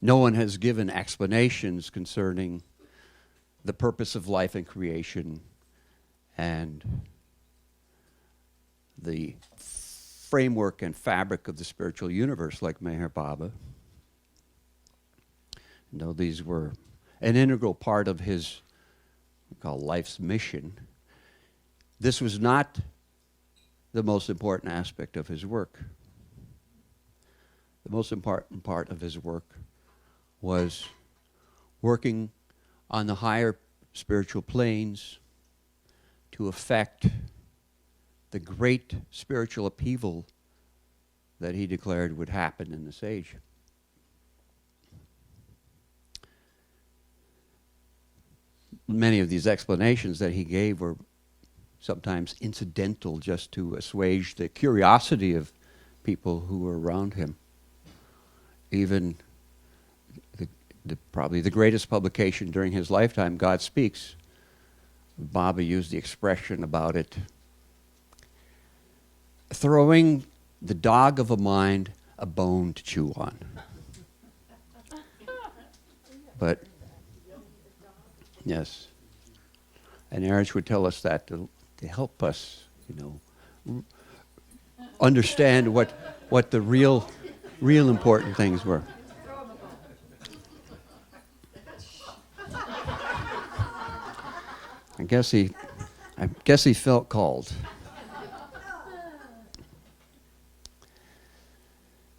No one has given explanations concerning the purpose of life and creation and the framework and fabric of the spiritual universe like Meher Baba. No, these were an integral part of his, we call life's mission. This was not the most important aspect of his work. The most important part of his work was working on the higher spiritual planes to effect the great spiritual upheaval that he declared would happen in this age. Many of these explanations that he gave were sometimes incidental just to assuage the curiosity of people who were around him. Even probably the greatest publication during his lifetime, God Speaks, Baba used the expression about it, throwing the dog of a mind a bone to chew on. But, yes, and Erich would tell us that to help us, understand what the real important things were. I guess he felt called.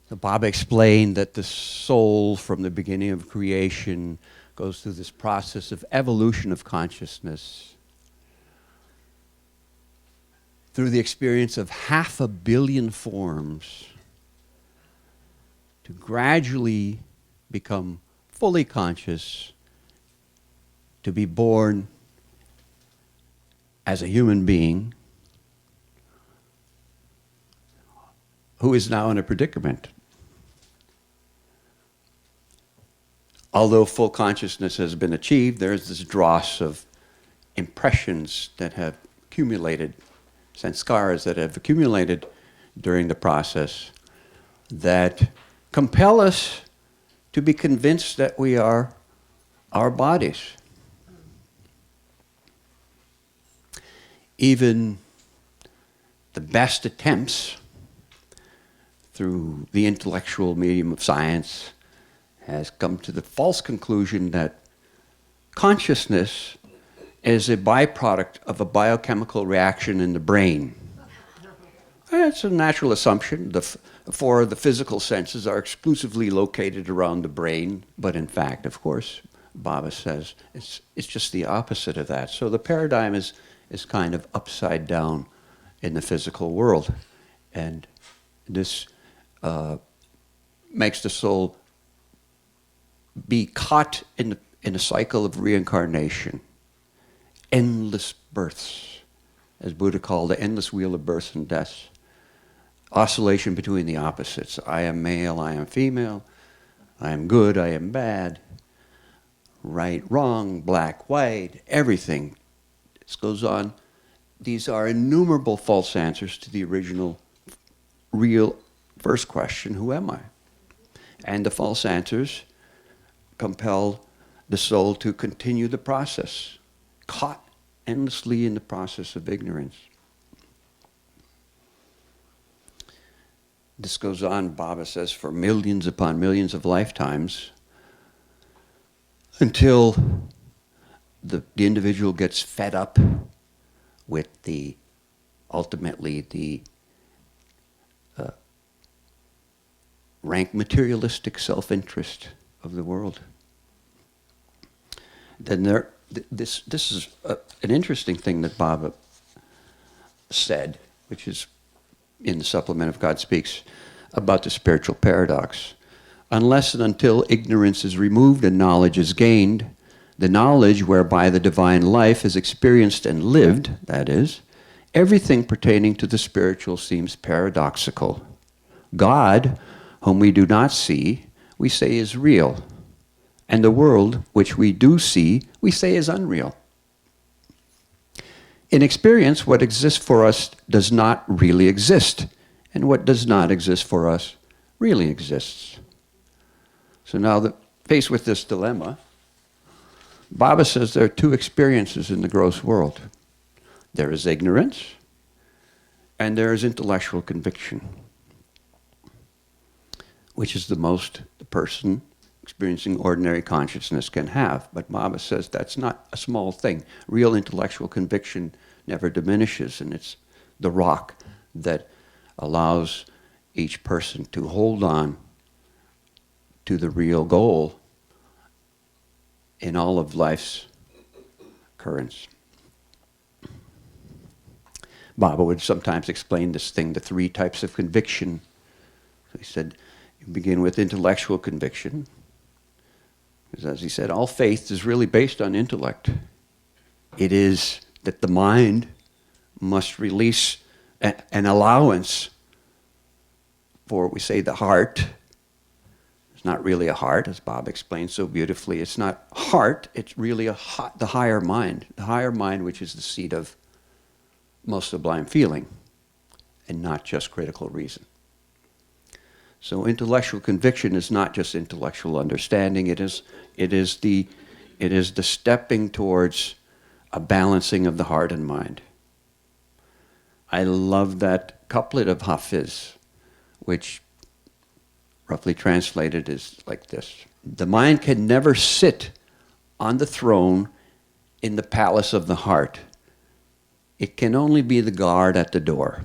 The Baba explained that the soul from the beginning of creation goes through this process of evolution of consciousness through the experience of 500 million forms to gradually become fully conscious, to be born as a human being who is now in a predicament. Although full consciousness has been achieved, there's this dross of impressions that have accumulated, sanskaras that have accumulated during the process that compel us to be convinced that we are our bodies. Even the best attempts through the intellectual medium of science has come to the false conclusion that consciousness is a byproduct of a biochemical reaction in the brain. It's a natural assumption. The four of the physical senses are exclusively located around the brain, but in fact, of course, Baba says it's just the opposite of that. So the paradigm is kind of upside down in the physical world. And this makes the soul be caught in a cycle of reincarnation. Endless births, as Buddha called the endless wheel of births and deaths. Oscillation between the opposites. I am male, I am female. I am good, I am bad. Right, wrong, black, white, everything. This goes on. These are innumerable false answers to the original, real first question, who am I? And the false answers compel the soul to continue the process, caught endlessly in the process of ignorance. This goes on, Baba says, for millions upon millions of lifetimes until the individual gets fed up with ultimately the rank materialistic self-interest of the world. Then this is an interesting thing that Baba said, which is in the supplement of God Speaks, about the spiritual paradox. Unless and until ignorance is removed and knowledge is gained, the knowledge whereby the divine life is experienced and lived, that is, everything pertaining to the spiritual seems paradoxical. God, whom we do not see, we say is real, and the world which we do see, we say is unreal. In experience, what exists for us does not really exist, and what does not exist for us really exists. So now faced with this dilemma, Baba says there are two experiences in the gross world. There is ignorance, and there is intellectual conviction, which is the most the person experiencing ordinary consciousness can have. But Baba says that's not a small thing. Real intellectual conviction never diminishes, and it's the rock that allows each person to hold on to the real goal in all of life's currents. Baba would sometimes explain this thing, the three types of conviction. So he said, you begin with intellectual conviction, because as he said, all faith is really based on intellect. It is that the mind must release an allowance for, we say, the heart. It's not really a heart, as Bob explained so beautifully. It's not heart, it's really the higher mind. The higher mind, which is the seat of most sublime feeling, and not just critical reason. So intellectual conviction is not just intellectual understanding, it is the stepping towards a balancing of the heart and mind. I love that couplet of Hafiz, which roughly translated is like this. The mind can never sit on the throne in the palace of the heart. It can only be the guard at the door.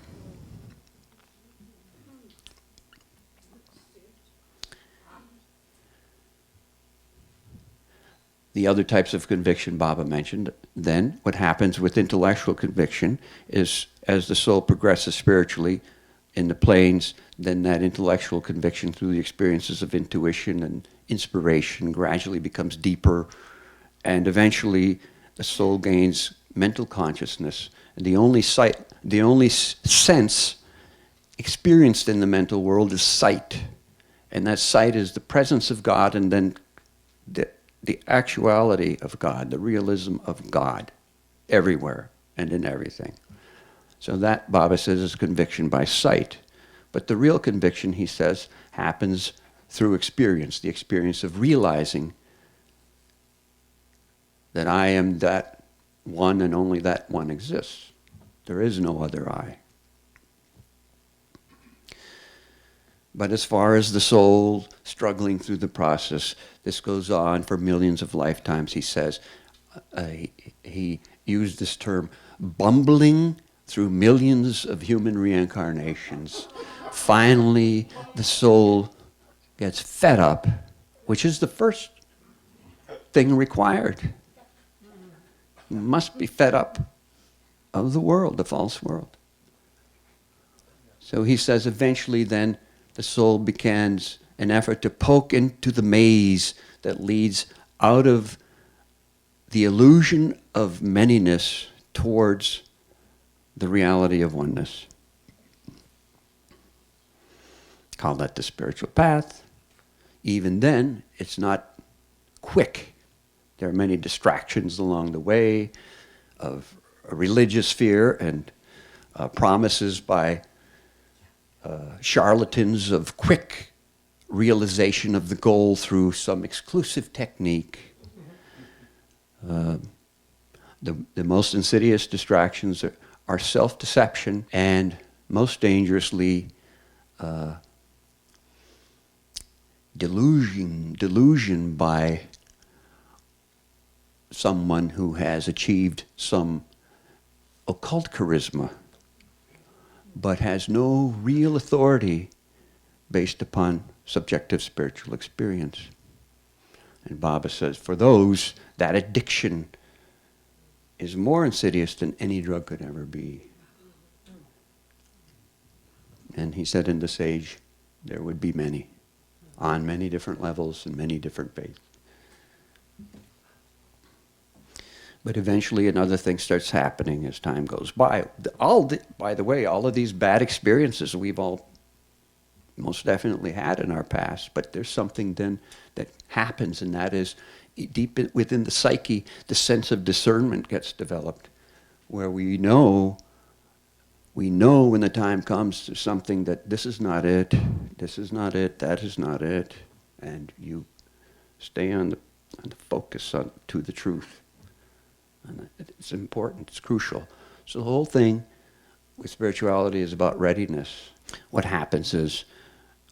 The other types of conviction Baba mentioned, then what happens with intellectual conviction is as the soul progresses spiritually in the planes, then that intellectual conviction through the experiences of intuition and inspiration gradually becomes deeper, and eventually the soul gains mental consciousness. And the only sense experienced in the mental world is sight. And that sight is the presence of God, and then the actuality of God, the realism of God everywhere and in everything. So that, Baba says, is conviction by sight. But the real conviction, he says, happens through experience, the experience of realizing that I am that one and only that one exists. There is no other I. But as far as the soul struggling through the process, this goes on for millions of lifetimes, he says. He used this term, bumbling through millions of human reincarnations. Finally, the soul gets fed up, which is the first thing required. You must be fed up of the world, the false world. So he says eventually then the soul begins an effort to poke into the maze that leads out of the illusion of manyness towards the reality of oneness. Call that the spiritual path. Even then, it's not quick. There are many distractions along the way of a religious fear and promises by charlatans of quick realization of the goal through some exclusive technique. The most insidious distractions are self-deception and, most dangerously, delusion by someone who has achieved some occult charisma, but has no real authority based upon subjective spiritual experience. And Baba says, for those, that addiction is more insidious than any drug could ever be. And he said in this age, there would be many, on many different levels and many different faiths. But eventually another thing starts happening as time goes by. By the way, all of these bad experiences we've all most definitely had in our past, but there's something then that happens, and that is deep within the psyche, the sense of discernment gets developed, where we know when the time comes to something that this is not it, that is not it, and you Stay on the focus to the truth. And it's important, it's crucial. So the whole thing with spirituality is about readiness. What happens is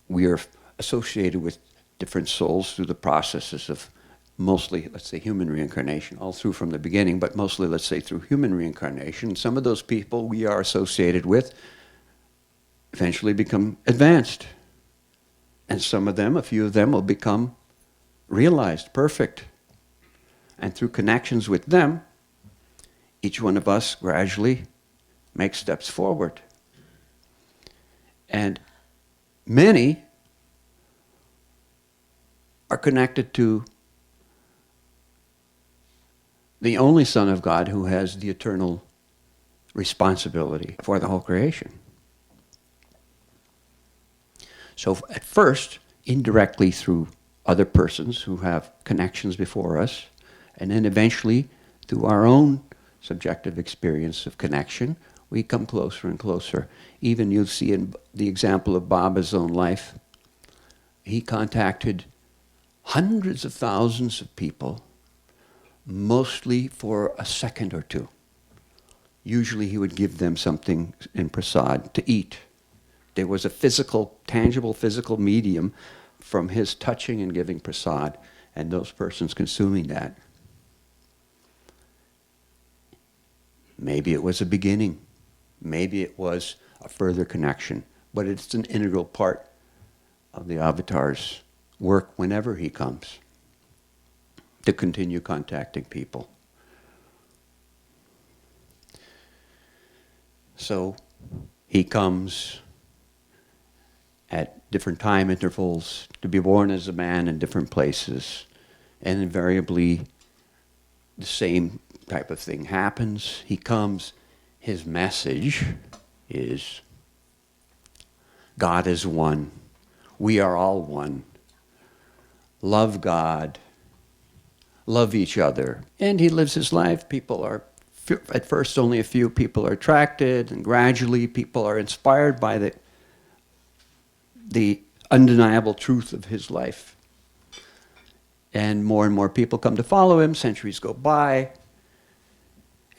we are associated with different souls through the processes of mostly, let's say, human reincarnation, all through from the beginning, but mostly, let's say, through human reincarnation. Some of those people we are associated with eventually become advanced. And some of them, a few of them, will become realized, perfect. And through connections with them, each one of us gradually makes steps forward. And many are connected to the only Son of God who has the eternal responsibility for the whole creation. So at first, indirectly through other persons who have connections before us, and then eventually through our own subjective experience of connection, we come closer and closer. Even you'll see in the example of Baba's own life, he contacted hundreds of thousands of people, mostly for a second or two. Usually he would give them something in prasad to eat. There was a tangible physical medium from his touching and giving prasad, and those persons consuming that. Maybe it was a beginning. Maybe it was a further connection. But it's an integral part of the Avatar's work whenever he comes, to continue contacting people. So he comes at different time intervals to be born as a man in different places, and invariably the same type of thing happens. He comes, his message is, God is one. We are all one. Love God. Love each other. And he lives his life. People are, at first only a few people are attracted, and gradually people are inspired by the undeniable truth of his life. And more people come to follow him, centuries go by,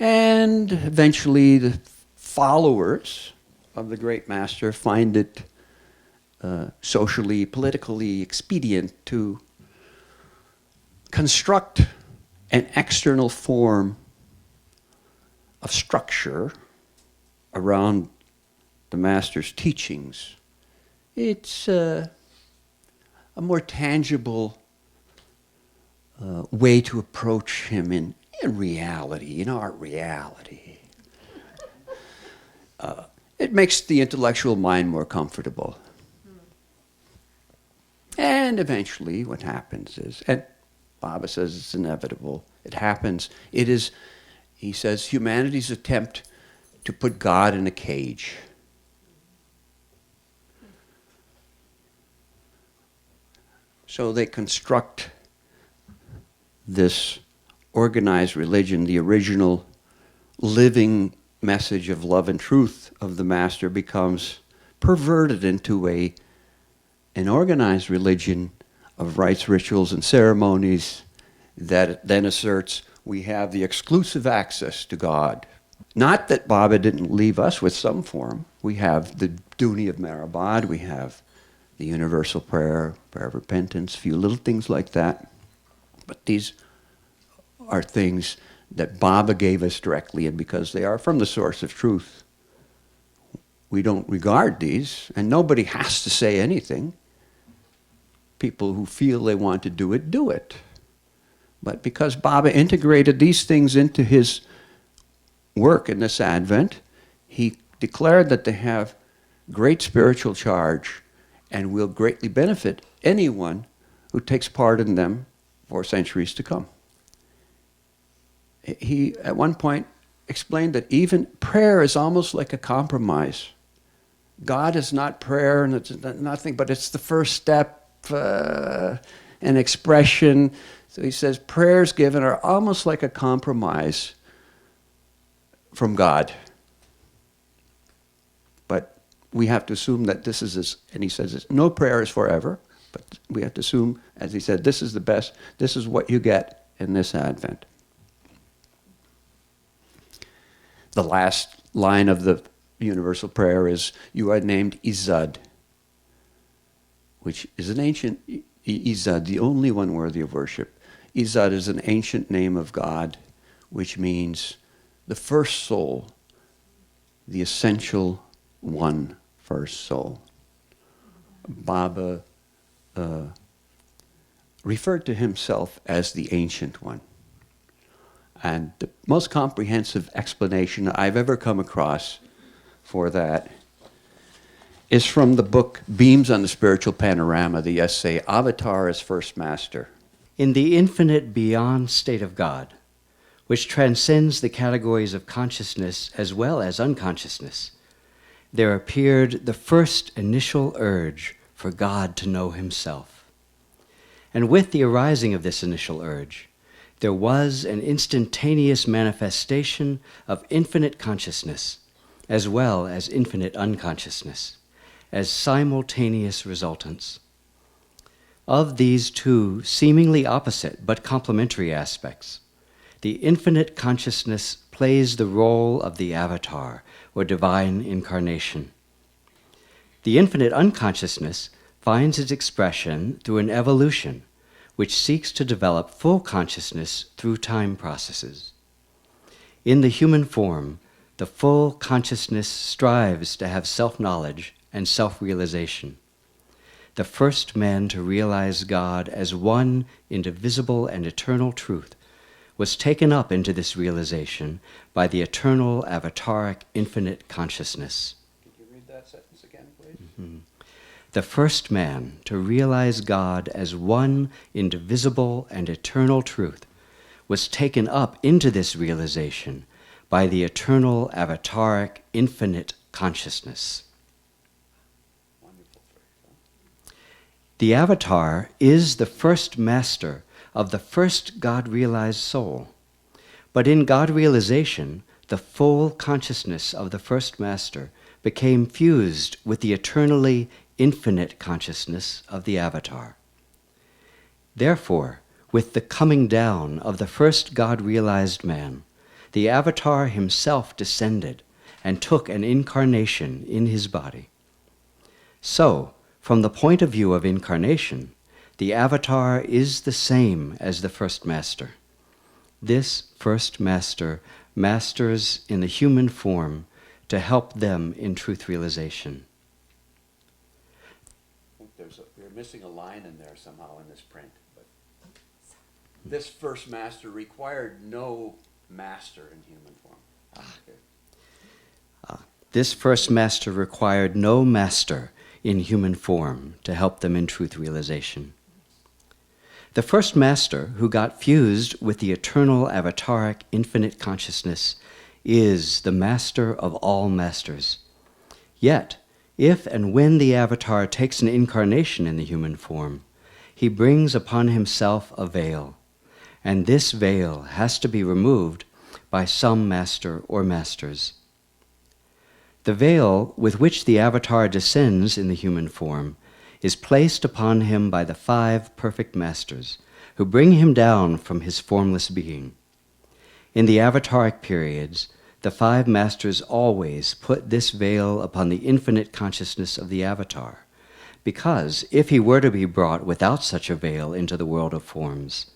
and eventually the followers of the great master find it socially, politically expedient to construct an external form of structure around the master's teachings. It's a more tangible way to approach him in reality, in our reality. It makes the intellectual mind more comfortable. And eventually what happens is, and Baba says it's inevitable, it happens, it is, he says, humanity's attempt to put God in a cage. So they construct this organized religion, the original living message of love and truth of the master becomes perverted into an organized religion of rites, rituals, and ceremonies that then asserts we have the exclusive access to God. Not that Baba didn't leave us with some form. We have the Duni of Meherabad, we have the universal prayer, prayer of repentance, a few little things like that. But these are things that Baba gave us directly, and because they are from the source of truth, we don't regard these, and nobody has to say anything. People who feel they want to do it, do it. But because Baba integrated these things into his work in this Advent, he declared that they have great spiritual charge and will greatly benefit anyone who takes part in them for centuries to come. He, at one point, explained that even prayer is almost like a compromise. God is not prayer, and it's nothing, but it's the first step, an expression. So he says prayers given are almost like a compromise from God. But we have to assume that this is, and he says, no prayer is forever. But we have to assume, as he said, this is the best, this is what you get in this Advent. The last line of the universal prayer is, you are named Izad, which is an ancient, Izad, the only one worthy of worship. Izad is an ancient name of God, which means the first soul, the essential one first soul. Baba referred to himself as the Ancient One. And the most comprehensive explanation I've ever come across for that is from the book Beams on the Spiritual Panorama, the essay Avatar as First Master. In the infinite beyond state of God, which transcends the categories of consciousness as well as unconsciousness, there appeared the first initial urge for God to know himself. And with the arising of this initial urge, there was an instantaneous manifestation of infinite consciousness as well as infinite unconsciousness, as simultaneous resultants. Of these two seemingly opposite but complementary aspects, the infinite consciousness plays the role of the avatar or divine incarnation. The infinite unconsciousness finds its expression through an evolution which seeks to develop full consciousness through time processes. In the human form, the full consciousness strives to have self-knowledge and self-realization. The first man to realize God as one indivisible and eternal truth was taken up into this realization by the eternal avataric infinite consciousness. Could you read that sentence again, please? Mm-hmm. The first man to realize God as one indivisible and eternal truth was taken up into this realization by the eternal avataric infinite consciousness. Wonderful phrase, huh? The avatar is the first master of the first God-realized soul. But in God-realization, the full consciousness of the first master became fused with the eternally infinite consciousness of the avatar. Therefore, with the coming down of the first God-realized man, the avatar himself descended and took an incarnation in his body. So, from the point of view of incarnation, the avatar is the same as the first master. This first master masters in the human form to help them in truth realization. We're missing a line in there somehow in this print. But this first master required no master in human form. Okay. This first master required no master in human form to help them in truth realization. The first master who got fused with the eternal avataric infinite consciousness is the master of all masters. Yet, if and when the avatar takes an incarnation in the human form, he brings upon himself a veil, and this veil has to be removed by some master or masters. The veil with which the avatar descends in the human form is placed upon him by the 5 perfect masters, who bring him down from his formless being. In the avataric periods, the 5 masters always put this veil upon the infinite consciousness of the avatar, because if he were to be brought without such a veil into the world of forms,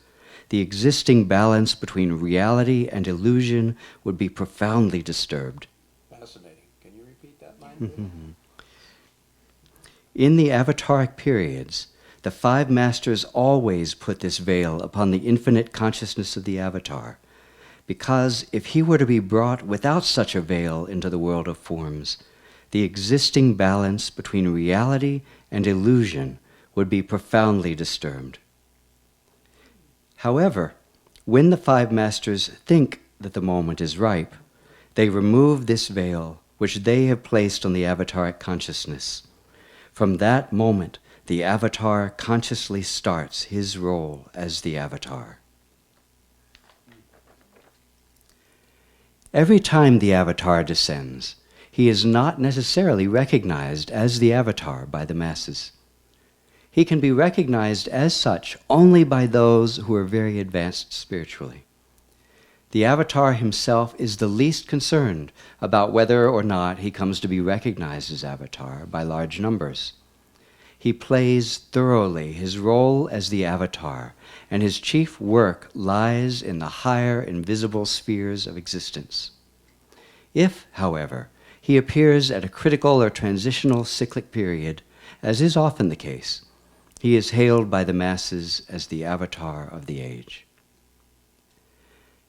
the existing balance between reality and illusion would be profoundly disturbed. Fascinating. Can you repeat that line, please? In the avataric periods, the 5 masters always put this veil upon the infinite consciousness of the avatar, because if he were to be brought without such a veil into the world of forms, the existing balance between reality and illusion would be profoundly disturbed. However, when the 5 masters think that the moment is ripe, they remove this veil which they have placed on the avataric consciousness. From that moment, the avatar consciously starts his role as the avatar. Every time the avatar descends, he is not necessarily recognized as the avatar by the masses. he can be recognized as such only by those who are very advanced spiritually. The avatar himself is the least concerned about whether or not he comes to be recognized as avatar by large numbers. He plays thoroughly his role as the avatar, and his chief work lies in the higher invisible spheres of existence. If, however, he appears at a critical or transitional cyclic period, as is often the case, he is hailed by the masses as the avatar of the age.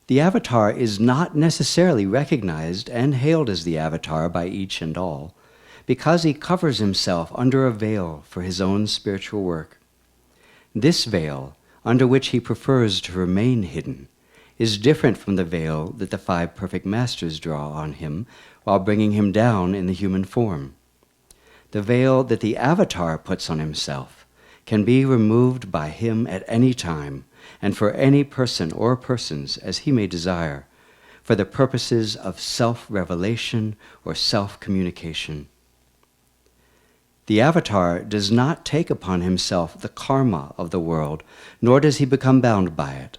The avatar is not necessarily recognized and hailed as the avatar by each and all, because he covers himself under a veil for his own spiritual work. This veil, under which he prefers to remain hidden, is different from the veil that the 5 perfect masters draw on him while bringing him down in the human form. The veil that the avatar puts on himself can be removed by him at any time, and for any person or persons as he may desire, for the purposes of self-revelation or self-communication. The avatar does not take upon himself the karma of the world, nor does he become bound by it,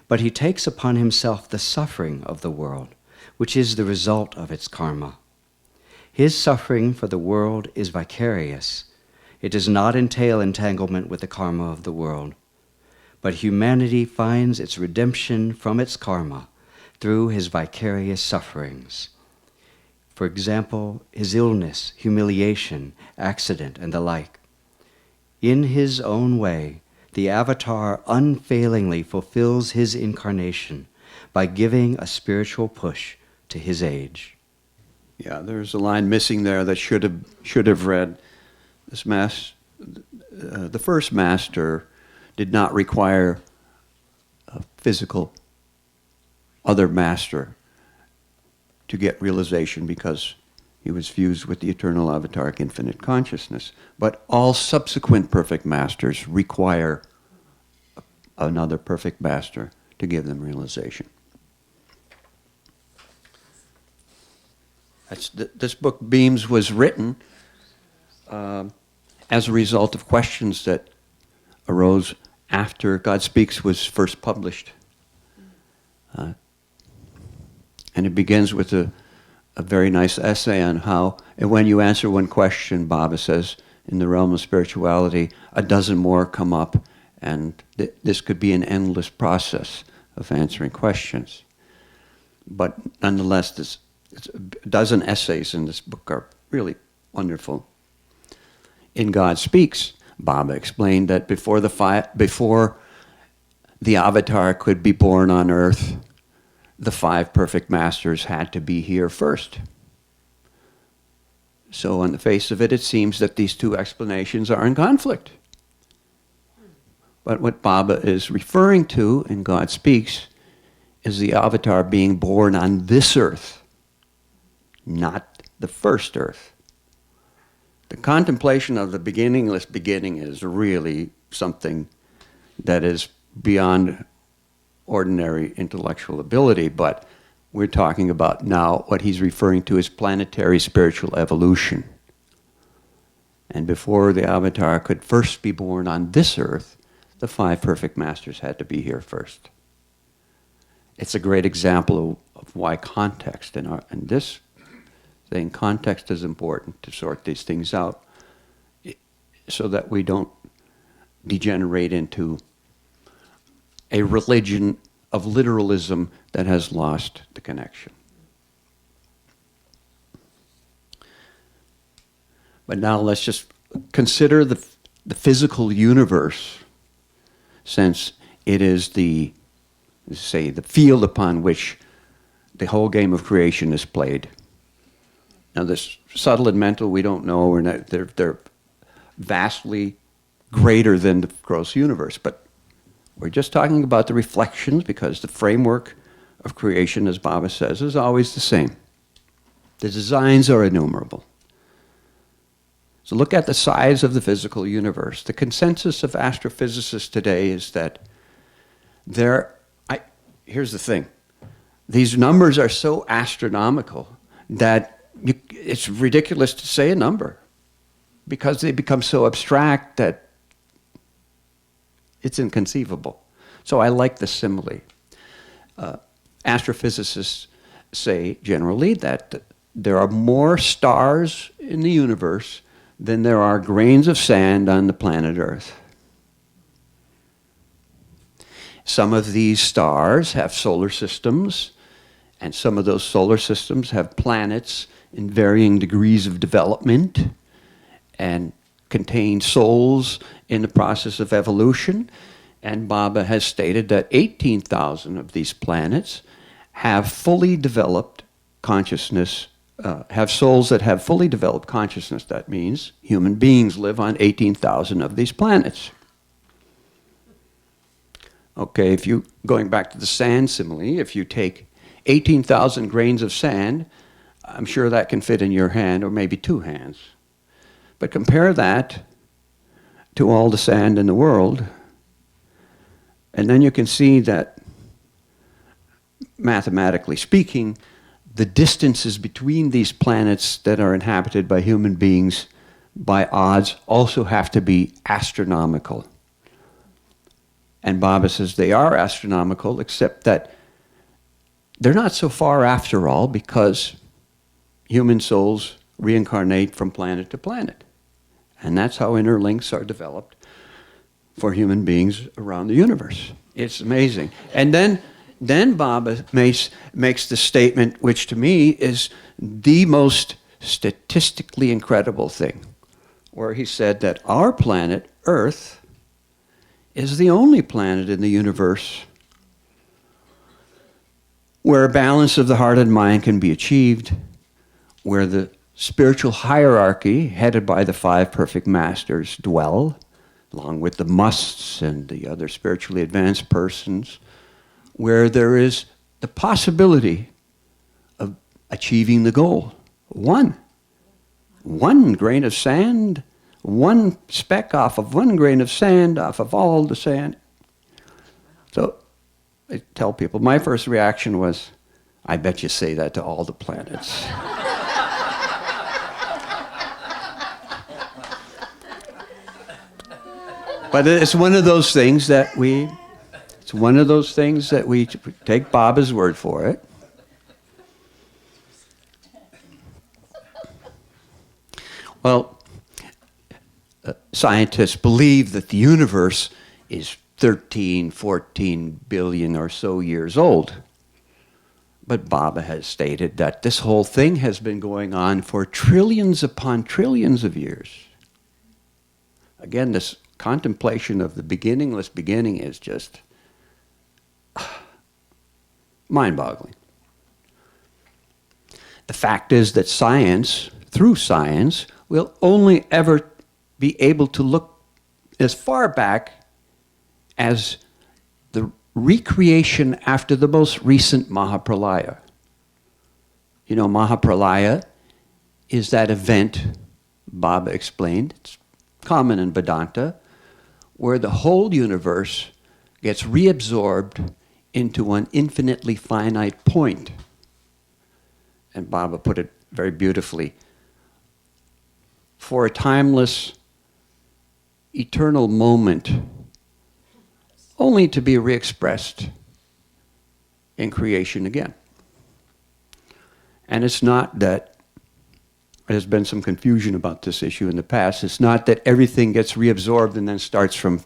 but he takes upon himself the suffering of the world, which is the result of its karma. His suffering for the world is vicarious. It does not entail entanglement with the karma of the world, but humanity finds its redemption from its karma through his vicarious sufferings. For example, his illness, humiliation, accident, and the like. In his own way, the avatar unfailingly fulfills his incarnation by giving a spiritual push to his age. Yeah, there's a line missing there that should have read, the first master did not require a physical other master to get realization because he was fused with the eternal avataric infinite consciousness. But all subsequent perfect masters require another perfect master to give them realization. This book, Beams, was written as a result of questions that arose after God Speaks was first published. And it begins with a very nice essay on how, and when you answer one question, Baba says, in the realm of spirituality, a dozen more come up, and this could be an endless process of answering questions. But nonetheless, a dozen essays in this book are really wonderful. In God Speaks, Baba explained that before the avatar could be born on earth, the 5 perfect masters had to be here first. So on the face of it, it seems that these two explanations are in conflict. But what Baba is referring to in God Speaks is the avatar being born on this earth, not the first earth. The contemplation of the beginningless beginning is really something that is beyond ordinary intellectual ability, but we're talking about now what he's referring to as planetary spiritual evolution. And before the avatar could first be born on this earth, the 5 perfect masters had to be here first. It's a great example of why context in this thing, context is important to sort these things out so that we don't degenerate into a religion of literalism that has lost the connection. But now let's just consider the physical universe, since it is the field upon which the whole game of creation is played. Now, this subtle and mental, we don't know, they're vastly greater than the gross universe, but we're just talking about the reflections because the framework of creation, as Baba says, is always the same. The designs are innumerable. So look at the size of the physical universe. The consensus of astrophysicists today is that here's the thing. These numbers are so astronomical that it's ridiculous to say a number because they become so abstract that It's inconceivable. So I like the simile. Astrophysicists say generally that there are more stars in the universe than there are grains of sand on the planet Earth. Some of these stars have solar systems, and some of those solar systems have planets in varying degrees of development and contain souls in the process of evolution. And Baba has stated that 18,000 of these planets have fully developed consciousness, have souls that have fully developed consciousness. That means human beings live on 18,000 of these planets. Okay, if you, going back to the sand simile, if you take 18,000 grains of sand, I'm sure that can fit in your hand, or maybe two hands. But compare that to all the sand in the world, and then you can see that, mathematically speaking, the distances between these planets that are inhabited by human beings, by odds, also have to be astronomical. And Baba says they are astronomical, except that they're not so far after all, because human souls reincarnate from planet to planet. And that's how inner links are developed for human beings around the universe. It's amazing. And then Baba makes the statement, which to me is the most statistically incredible thing, where he said that our planet, Earth, is the only planet in the universe where a balance of the heart and mind can be achieved, where the spiritual hierarchy headed by the five perfect masters dwell, along with the musts and the other spiritually advanced persons, where there is the possibility of achieving the goal. One grain of sand, one speck off of one grain of sand, off of all the sand. So I tell people, my first reaction was, I bet you say that to all the planets. But it's one of those things that we take Baba's word for it. Well, scientists believe that the universe is 13, 14 billion or so years old. But Baba has stated that this whole thing has been going on for trillions upon trillions of years. Again, this contemplation of the beginningless beginning is just mind-boggling. The fact is that science, through science, will only ever be able to look as far back as the recreation after the most recent Mahapralaya. You know, Mahapralaya is that event, Baba explained, it's common in Vedanta, where the whole universe gets reabsorbed into an infinitely finite point. And Baba put it very beautifully. For a timeless, eternal moment, only to be re-expressed in creation again. And it's not that, there's been some confusion about this issue in the past, it's not that everything gets reabsorbed and then starts from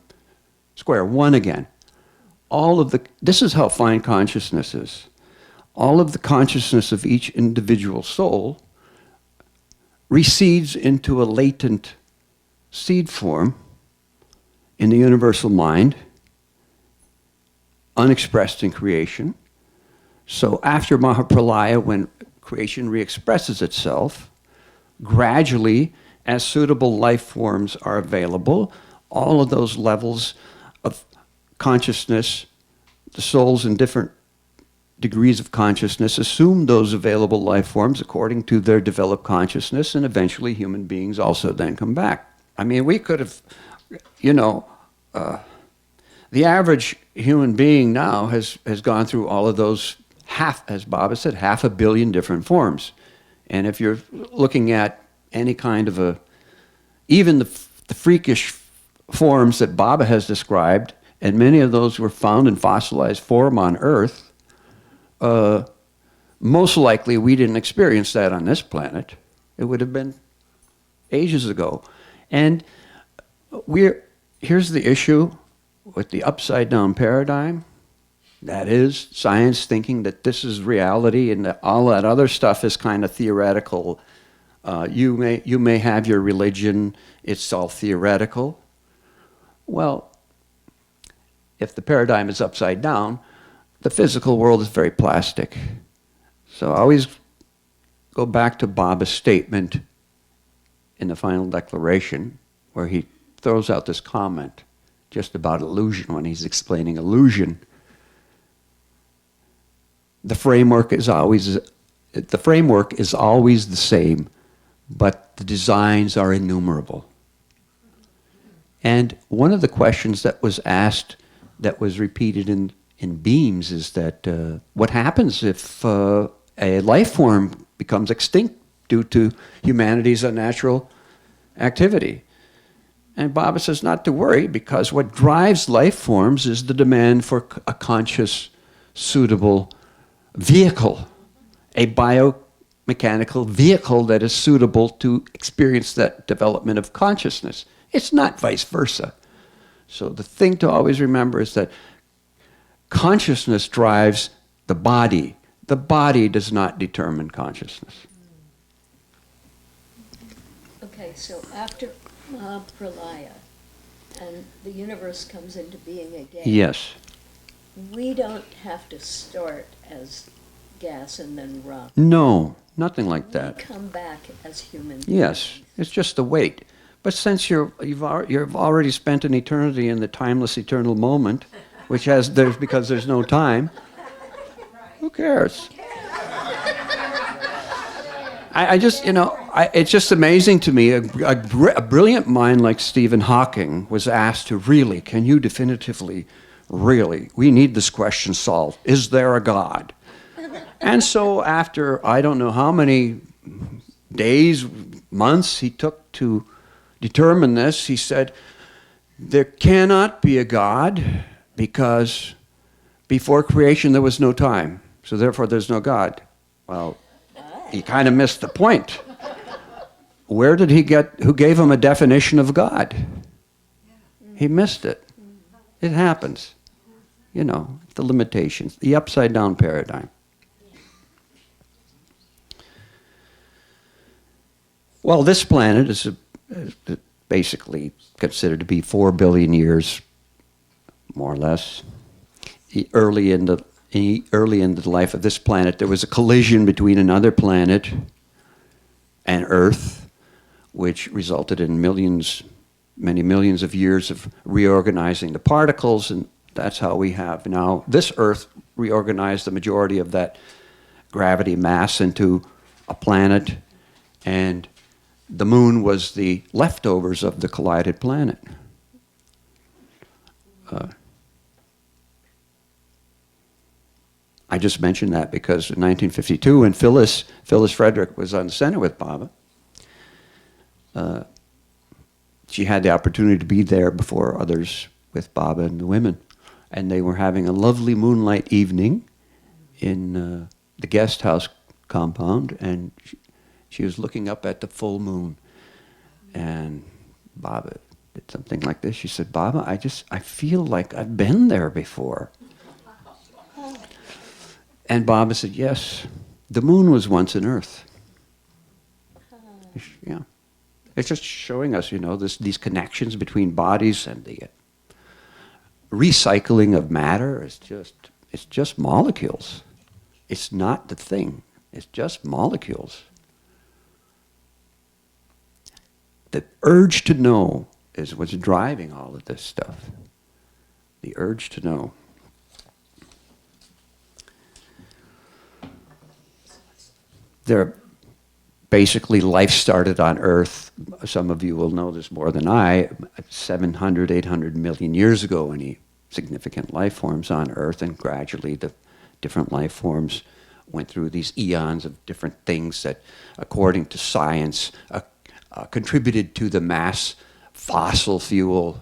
square one again. This is how fine consciousness is. All of the consciousness of each individual soul recedes into a latent seed form in the universal mind, unexpressed in creation. So after Mahapralaya, when creation re-expresses itself, gradually, as suitable life forms are available, all of those levels of consciousness, the souls in different degrees of consciousness assume those available life forms according to their developed consciousness, and eventually human beings also then come back. I mean, we could have, the average human being now has gone through all of those as Baba said, 500 million different forms. And if you're looking at any kind of even the freakish forms that Baba has described and many of those were found in fossilized form on Earth, most likely we didn't experience that on this planet. It would have been ages ago. And here's the issue with the upside down paradigm. That is science thinking that this is reality and that all that other stuff is kind of theoretical. You may have your religion, it's all theoretical. Well, if the paradigm is upside down, the physical world is very plastic. So I always go back to Baba's statement in the final declaration, where he throws out this comment just about illusion when he's explaining illusion. The framework is always the same, but the designs are innumerable. And one of the questions that was asked, that was repeated in beams, is that what happens if a life form becomes extinct due to humanity's unnatural activity? And Baba says not to worry, because what drives life forms is the demand for a conscious, suitable vehicle, a biomechanical vehicle that is suitable to experience that development of consciousness. It's not vice versa. So the thing to always remember is that consciousness drives the body. The body does not determine consciousness. Okay, so after Pralaya and the universe comes into being again, Yes. we don't have to start as gas and then rock. No, nothing like that. We come back as human Yes, beings. it's just the weight. But since you've already spent an eternity in the timeless eternal moment, which because there's no time, who cares? I just, it's just amazing to me. A brilliant mind like Stephen Hawking was asked to can you definitively, we need this question solved. Is there a God? And so after, I don't know how many days, months he took to determine this, he said, there cannot be a God because before creation there was no time. So therefore there's no God. Well, he kind of missed the point. Who gave him a definition of God? He missed it. It happens. The limitations, the upside down paradigm. Well, this planet is basically considered to be 4 billion years, more or less. Early in the life of this planet, there was a collision between another planet and Earth, which resulted in many millions of years of reorganizing the particles, and that's how we have now this Earth reorganized the majority of that gravity mass into a planet, and the moon was the leftovers of the collided planet. I just mentioned that because in 1952, when Phyllis Frederick was on the Senate with Baba, she had the opportunity to be there before others with Baba and the women. And they were having a lovely moonlight evening in the guest house compound, and she was looking up at the full moon. And Baba did something like this. She said, Baba, I feel like I've been there before. And Baba said, yes, the moon was once an Earth. Yeah. It's just showing us, these connections between bodies, and the recycling of matter. It's just molecules. It's not the thing. It's just molecules. The urge to know is what's driving all of this stuff. The urge to know. Basically, life started on Earth. Some of you will know this more than I. 700, 800 million years ago, any significant life forms on Earth, and gradually the different life forms went through these eons of different things that, according to science, contributed to the mass fossil fuel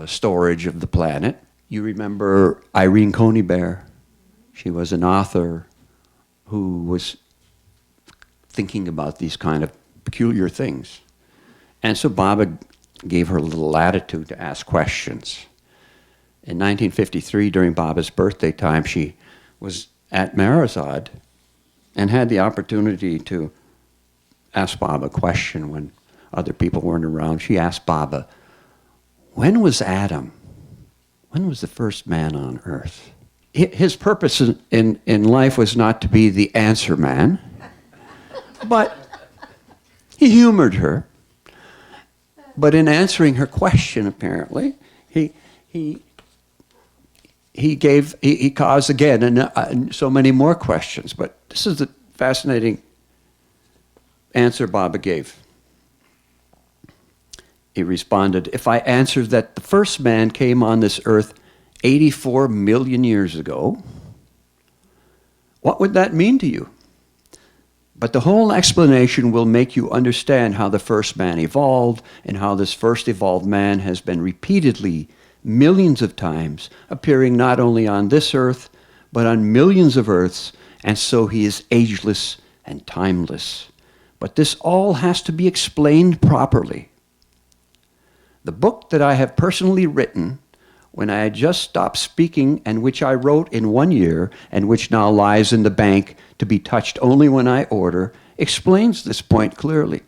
storage of the planet. You remember Irene Coney Bear? She was an author who was thinking about these kind of peculiar things. And so Baba gave her a little latitude to ask questions. In 1953, during Baba's birthday time, she was at Meherazad and had the opportunity to ask Baba a question when other people weren't around. She asked Baba, when was Adam? When was the first man on earth? His purpose in life was not to be the answer man, but he humored her. But in answering her question, apparently, he caused again so many more questions. But this is the fascinating answer Baba gave. He responded, if I answered that the first man came on this earth 84 million years ago, what would that mean to you? But the whole explanation will make you understand how the first man evolved and how this first evolved man has been repeatedly, millions of times, appearing not only on this earth, but on millions of earths, and so he is ageless and timeless. But this all has to be explained properly. The book that I have personally written when I had just stopped speaking and which I wrote in 1 year and which now lies in the bank to be touched only when I order, explains this point clearly.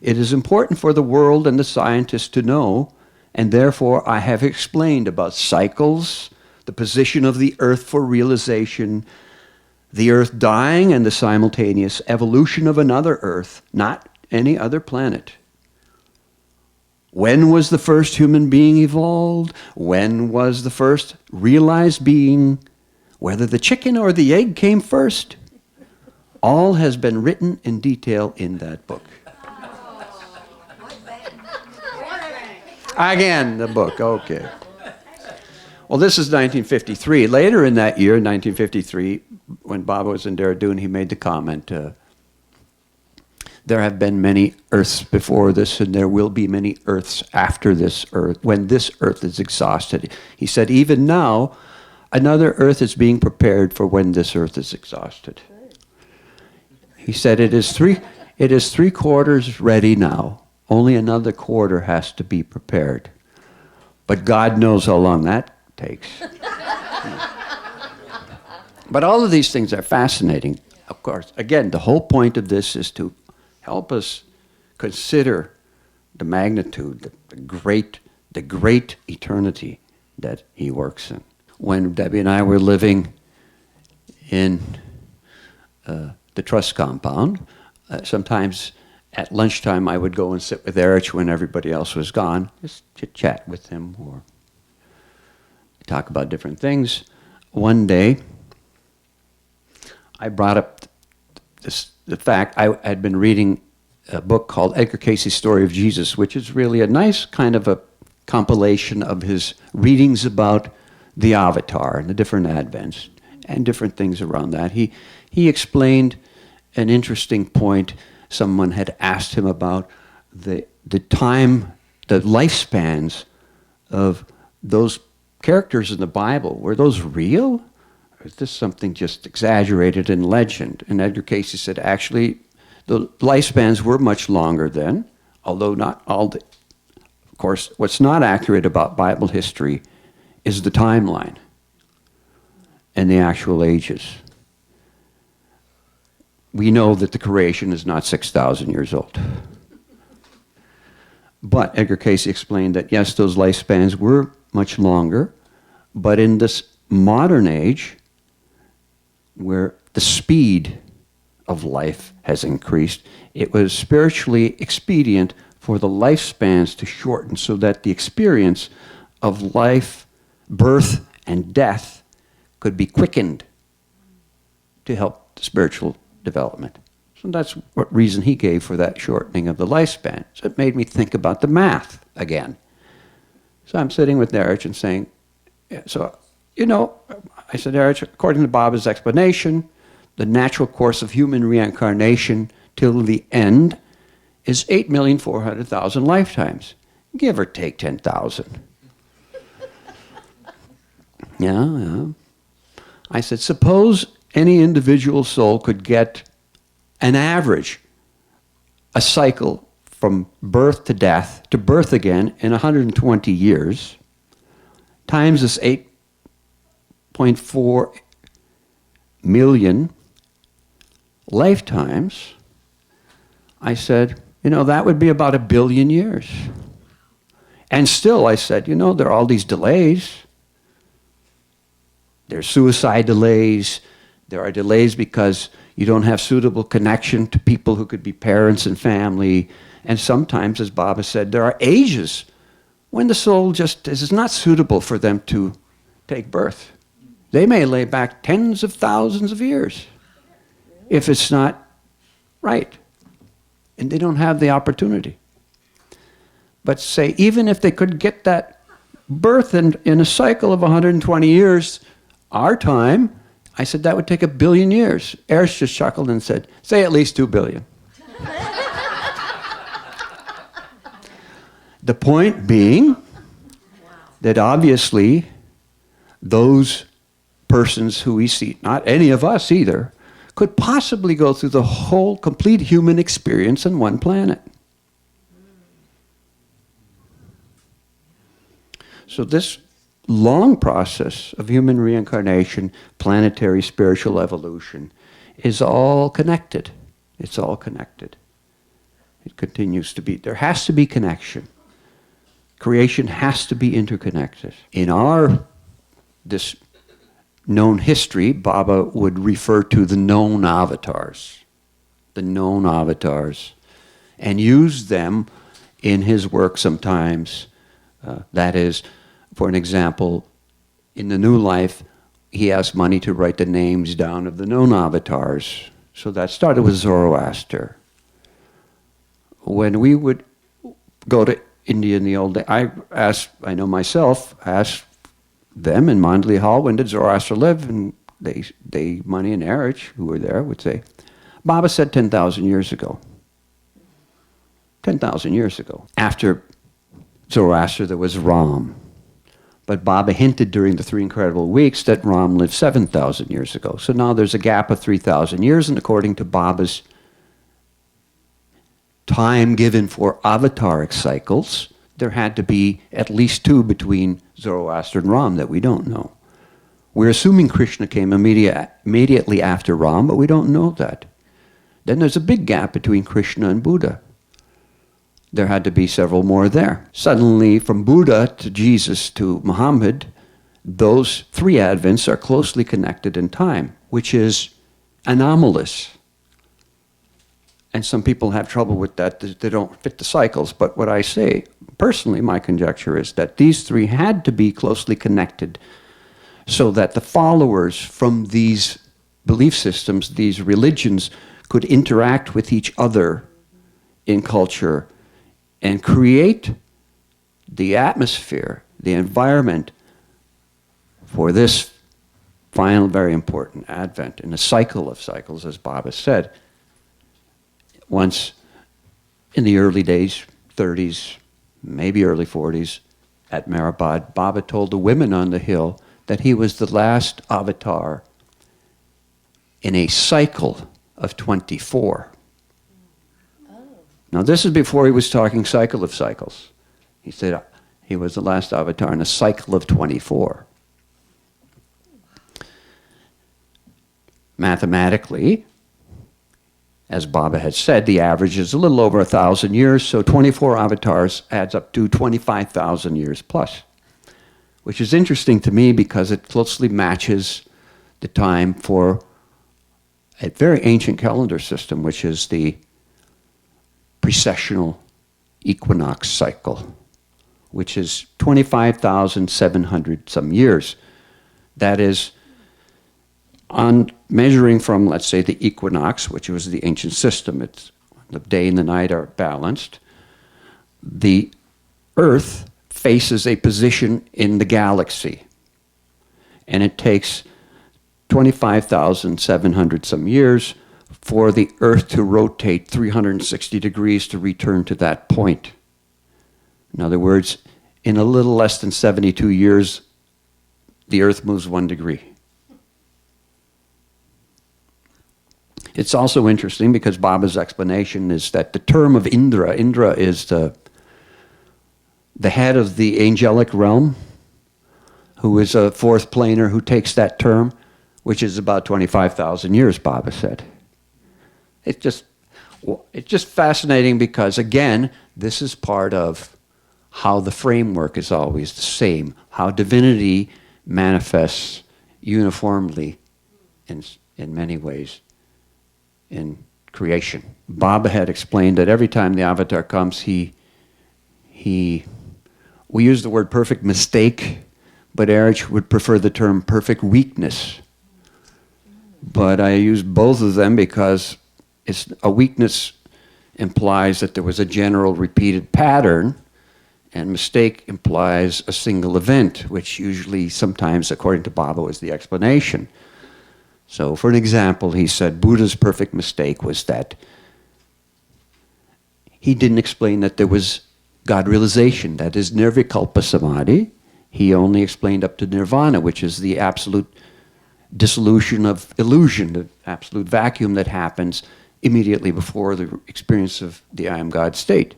It is important for the world and the scientists to know, and therefore I have explained about cycles, the position of the earth for realization, the earth dying and the simultaneous evolution of another earth, not any other planet. When was the first human being evolved? When was the first realized being? Whether the chicken or the egg came first? All has been written in detail in that book. Again, the book, okay. Well, this is 1953. Later in that year, 1953, when Baba was in Dehradun, he made the comment, there have been many earths before this, and there will be many earths after this earth, when this earth is exhausted. He said, even now, another earth is being prepared for when this earth is exhausted. He said, it is three quarters ready now. Only another quarter has to be prepared. But God knows how long that takes. But all of these things are fascinating, of course. Again, the whole point of this is to help us consider the magnitude, the great eternity that he works in. When Debbie and I were living in the trust compound, sometimes at lunchtime I would go and sit with Erich when everybody else was gone, just chit-chat with him or talk about different things. One day, I brought up the fact I had been reading a book called Edgar Cayce's Story of Jesus, which is really a nice kind of a compilation of his readings about the Avatar and the different advents and different things around that. He explained an interesting point. Someone had asked him about the time, the lifespans of those characters in the Bible. Were those real? Or is this something just exaggerated in legend? And Edgar Cayce said, actually, the lifespans were much longer then, although not all the... Of course, what's not accurate about Bible history is the timeline and the actual ages. We know that the creation is not 6,000 years old. But Edgar Cayce explained that, yes, those lifespans were much longer, but in this modern age, where the speed of life has increased, it was spiritually expedient for the lifespans to shorten so that the experience of life, birth, and death could be quickened to help spiritual development. So that's what reason he gave for that shortening of the lifespan. So it made me think about the math again. So I'm sitting with Erich and saying, yeah, so, you know, I said, Erich, according to Baba's explanation, the natural course of human reincarnation till the end is 8,400,000 lifetimes, give or take 10,000. Yeah. I said, suppose any individual soul could get an average, a cycle from birth to death to birth again in 120 years, times this 8.4 million lifetimes. I said, that would be about 1 billion years. And still, I said, there are all these delays. There's suicide delays. There are delays because you don't have suitable connection to people who could be parents and family. And sometimes, as Baba said, there are ages when the soul just is not suitable for them to take birth. They may lay back tens of thousands of years if it's not right. And they don't have the opportunity. But say, even if they could get that birth in a cycle of 120 years, our time, I said, that would take 1 billion years. Eris just chuckled and said, say at least 2 billion. The point being that obviously those persons who we see, not any of us either, could possibly go through the whole complete human experience on one planet. So this long process of human reincarnation, planetary spiritual evolution, is all connected. It's all connected. It continues to be. There has to be connection. Creation has to be interconnected. In this known history, Baba would refer to the known avatars, and use them in his work sometimes. That is, for an example, in the new life, he asked money to write the names down of the known avatars. So that started with Zoroaster. When we would go to India in the old days, I know myself, asked them in Mandali Hall, when did Zoroaster live? And they Mani and Erich, who were there, would say, Baba said 10,000 years ago. 10,000 years ago. After Zoroaster, there was Ram. But Baba hinted during the 3 Incredible Weeks that Ram lived 7,000 years ago. So now there's a gap of 3,000 years, and according to Baba's time given for Avataric cycles, there had to be at least 2 between Zoroaster and Ram that we don't know. We're assuming Krishna came immediately after Ram, but we don't know that. Then there's a big gap between Krishna and Buddha. There had to be several more there. Suddenly, from Buddha to Jesus to Muhammad, those 3 advents are closely connected in time, which is anomalous. And some people have trouble with that. They don't fit the cycles. But what I say, personally, my conjecture is that these 3 had to be closely connected so that the followers from these belief systems, these religions, could interact with each other in culture and create the atmosphere, the environment for this final, very important advent in a cycle of cycles, as Baba said. Once in the early days, 30s, maybe early 40s, at Meherabad, Baba told the women on the hill that he was the last avatar in a cycle of 24. Now, this is before he was talking cycle of cycles. He said he was the last avatar in a cycle of 24. Mathematically, as Baba had said, the average is a little over 1,000 years, so 24 avatars adds up to 25,000 years plus, which is interesting to me because it closely matches the time for a very ancient calendar system, which is the precessional equinox cycle, which is 25,700 some years. That is, on measuring from, let's say, the equinox, which was the ancient system, it's the day and the night are balanced. The Earth faces a position in the galaxy, and it takes 25,700 some years for the Earth to rotate 360 degrees to return to that point. In other words, in a little less than 72 years, the earth moves 1 degree. It's also interesting because Baba's explanation is that the term of Indra is the head of the angelic realm, who is a fourth planar who takes that term, which is about 25,000 years, Baba said. It's just fascinating because, again, this is part of how the framework is always the same, how divinity manifests uniformly in many ways in creation. Baba had explained that every time the avatar comes, we use the word perfect mistake, but Erich would prefer the term perfect weakness. But I use both of them because a weakness implies that there was a general repeated pattern, and mistake implies a single event, which usually, sometimes, according to Baba, was the explanation. So, for an example, he said Buddha's perfect mistake was that he didn't explain that there was God realization, that is nirvikalpa samadhi. He only explained up to nirvana, which is the absolute dissolution of illusion, the absolute vacuum that happens immediately before the experience of the I am God state.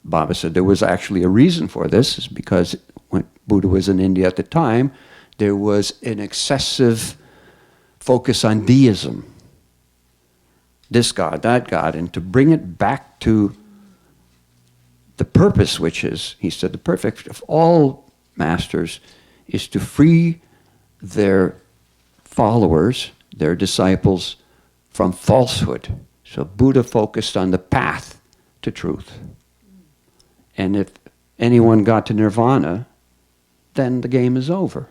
Baba said there was actually a reason for this, is because when Buddha was in India at the time, there was an excessive focus on deism. This God, that God, and to bring it back to the purpose, which is, he said, the perfect of all masters is to free their followers, their disciples, from falsehood. So Buddha focused on the path to truth. And if anyone got to nirvana, then the game is over.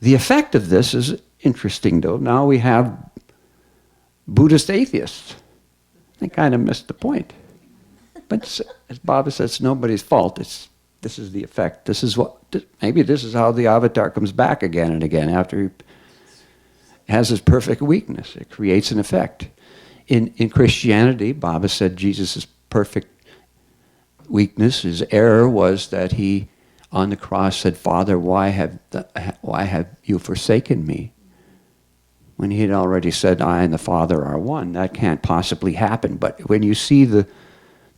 The effect of this is interesting, though. Now we have Buddhist atheists. They kind of missed the point. But as Baba says, it's nobody's fault. This is the effect. Maybe this is how the avatar comes back again and again after he has his perfect weakness. It creates an effect. In Christianity, Baba said Jesus' perfect weakness, his error was that he, on the cross, said, Father, why have you forsaken me? When he had already said, I and the Father are one. That can't possibly happen. But when you see the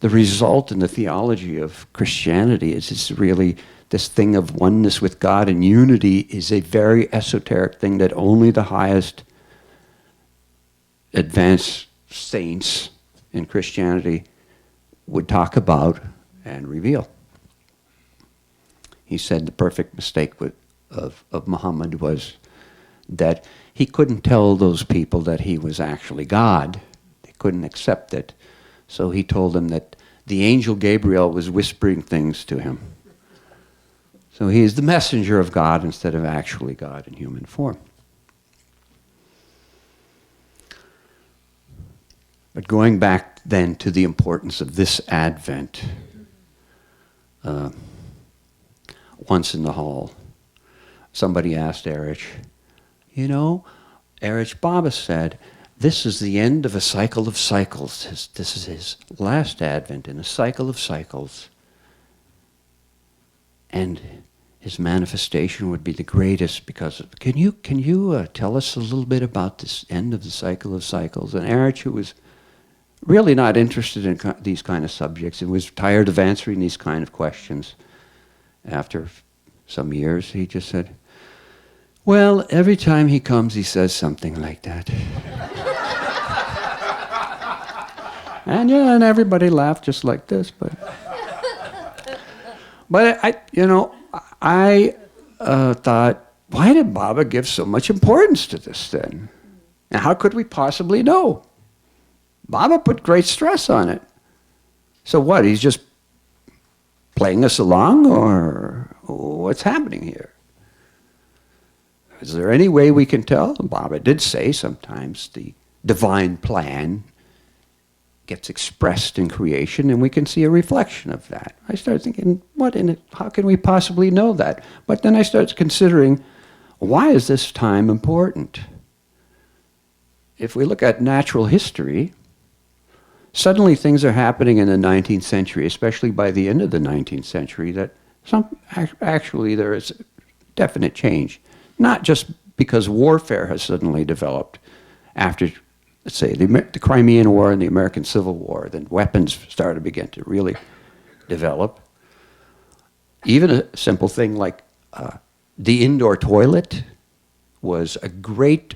result in the theology of Christianity, it's really this thing of oneness with God, and unity is a very esoteric thing that only the highest advanced saints in Christianity would talk about and reveal. He said the perfect mistake of Muhammad was that he couldn't tell those people that he was actually God. They couldn't accept it. So he told them that the angel Gabriel was whispering things to him. So he is the messenger of God instead of actually God in human form. But going back then to the importance of this Advent, once in the hall, somebody asked Erich, Erich, Baba said, this is the end of a cycle of cycles. This is his last Advent in a cycle of cycles. And his manifestation would be the greatest because of, can you tell us a little bit about this end of the cycle of cycles? And Erich, who was really not interested in these kind of subjects and was tired of answering these kind of questions, after some years, he just said, well, every time he comes, he says something like that. And everybody laughed just like this, but I thought, why did Baba give so much importance to this then? And how could we possibly know? Baba put great stress on it. So what, he's just playing us along, or what's happening here? Is there any way we can tell? Baba did say sometimes the divine plan gets expressed in creation, and we can see a reflection of that. I started thinking, how can we possibly know that? But then I started considering, why is this time important? If we look at natural history, suddenly things are happening in the 19th century, especially by the end of the 19th century, that Actually, there is definite change. Not just because warfare has suddenly developed after, let's say, the Crimean War and the American Civil War, then weapons started to begin to really develop. Even a simple thing like the indoor toilet was a great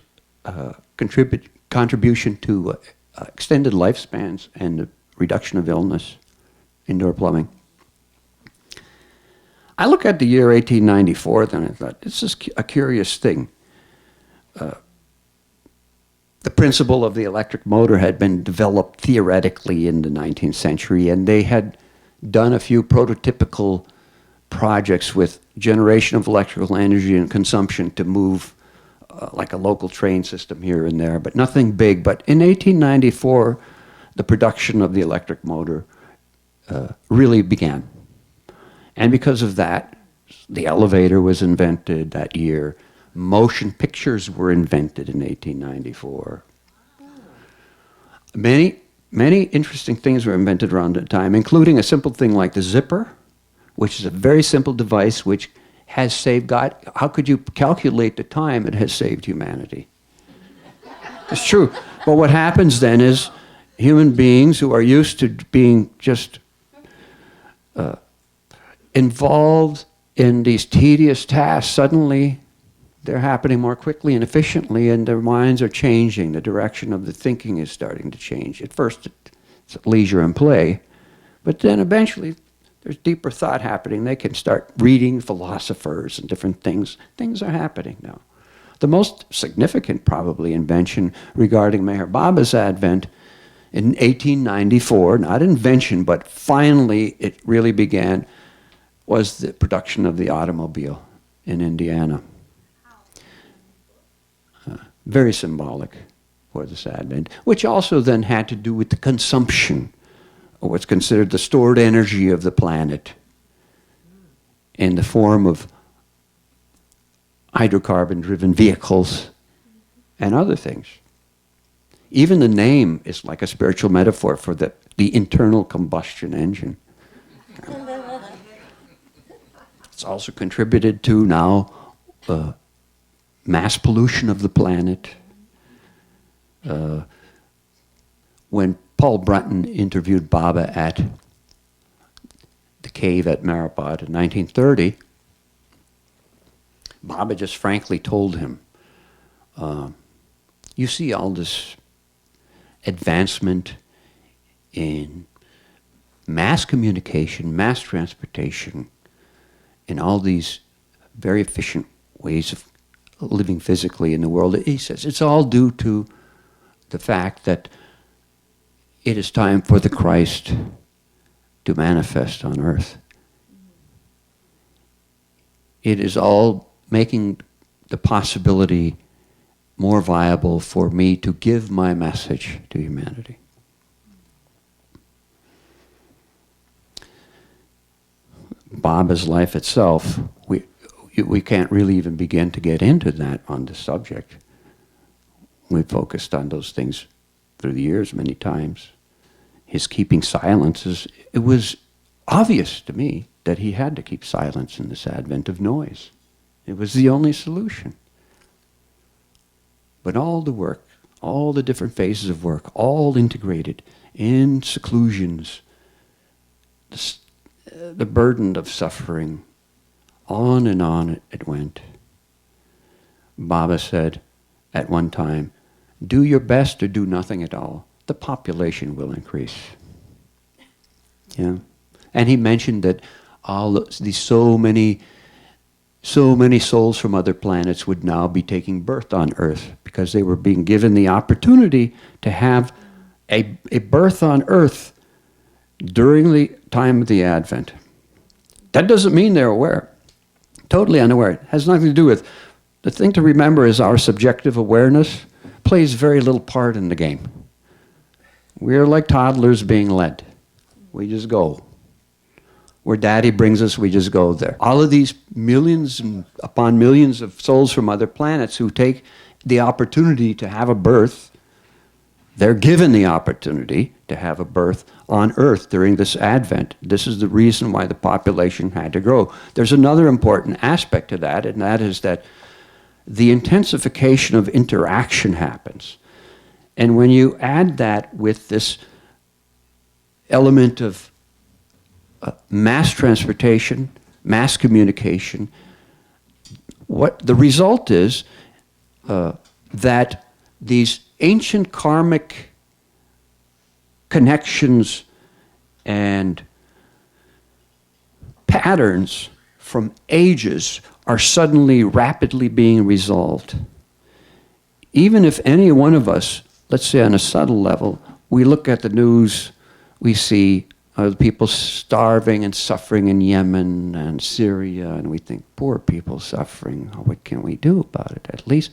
contribution to extended lifespans and the reduction of illness, indoor plumbing. I look at the year 1894, then I thought, this is a curious thing. The principle of the electric motor had been developed theoretically in the 19th century, and they had done a few prototypical projects with generation of electrical energy and consumption to move like a local train system here and there, but nothing big. But in 1894, the production of the electric motor really began. And because of that, the elevator was invented that year. Motion pictures were invented in 1894. Many interesting things were invented around that time, including a simple thing like the zipper, which is a very simple device which has saved God. How could you calculate the time it has saved humanity? It's true. But what happens then is human beings who are used to being just involved in these tedious tasks, suddenly they're happening more quickly and efficiently, and their minds are changing. The direction of the thinking is starting to change. At first, it's leisure and play, but then eventually there's deeper thought happening. They can start reading philosophers and different things. Things are happening now. The most significant, probably, invention regarding Meher Baba's advent in 1894, not invention, but finally it really began, was the production of the automobile in Indiana. Very symbolic for this advent, which also then had to do with the consumption of what's considered the stored energy of the planet in the form of hydrocarbon-driven vehicles and other things. Even the name is like a spiritual metaphor for the internal combustion engine. It's also contributed to now mass pollution of the planet. When Paul Brunton interviewed Baba at the cave at Meherabad in 1930, Baba just frankly told him, you see all this advancement in mass communication, mass transportation, in all these very efficient ways of living physically in the world. He says it's all due to the fact that it is time for the Christ to manifest on earth. It is all making the possibility more viable for me to give my message to humanity. Baba's life itself, we can't really even begin to get into that on the subject. We've focused on those things through the years many times. His keeping silences, it was obvious to me that he had to keep silence in this advent of noise. It was the only solution. But all the work, all the different phases of work, all integrated in seclusions, the burden of suffering, on it went. Baba said at one time, do your best or do nothing at all. The population will increase. Yeah. And he mentioned that all these so many souls from other planets would now be taking birth on Earth because they were being given the opportunity to have a birth on Earth during the time of the Advent. That doesn't mean they're aware. Totally unaware. It has nothing to do with... The thing to remember is our subjective awareness plays very little part in the game. We're like toddlers being led. We just go. Where Daddy brings us, we just go there. All of these millions and upon millions of souls from other planets who take the opportunity to have a birth, they're given the opportunity to have a birth on Earth during this Advent. This is the reason why the population had to grow. There's another important aspect to that, and that is that the intensification of interaction happens. And when you add that with this element of mass transportation, mass communication, what the result is that these ancient karmic connections and patterns from ages are suddenly rapidly being resolved. Even if any one of us, let's say on a subtle level, we look at the news, we see people starving and suffering in Yemen and Syria, and we think, poor people suffering, what can we do about it? At least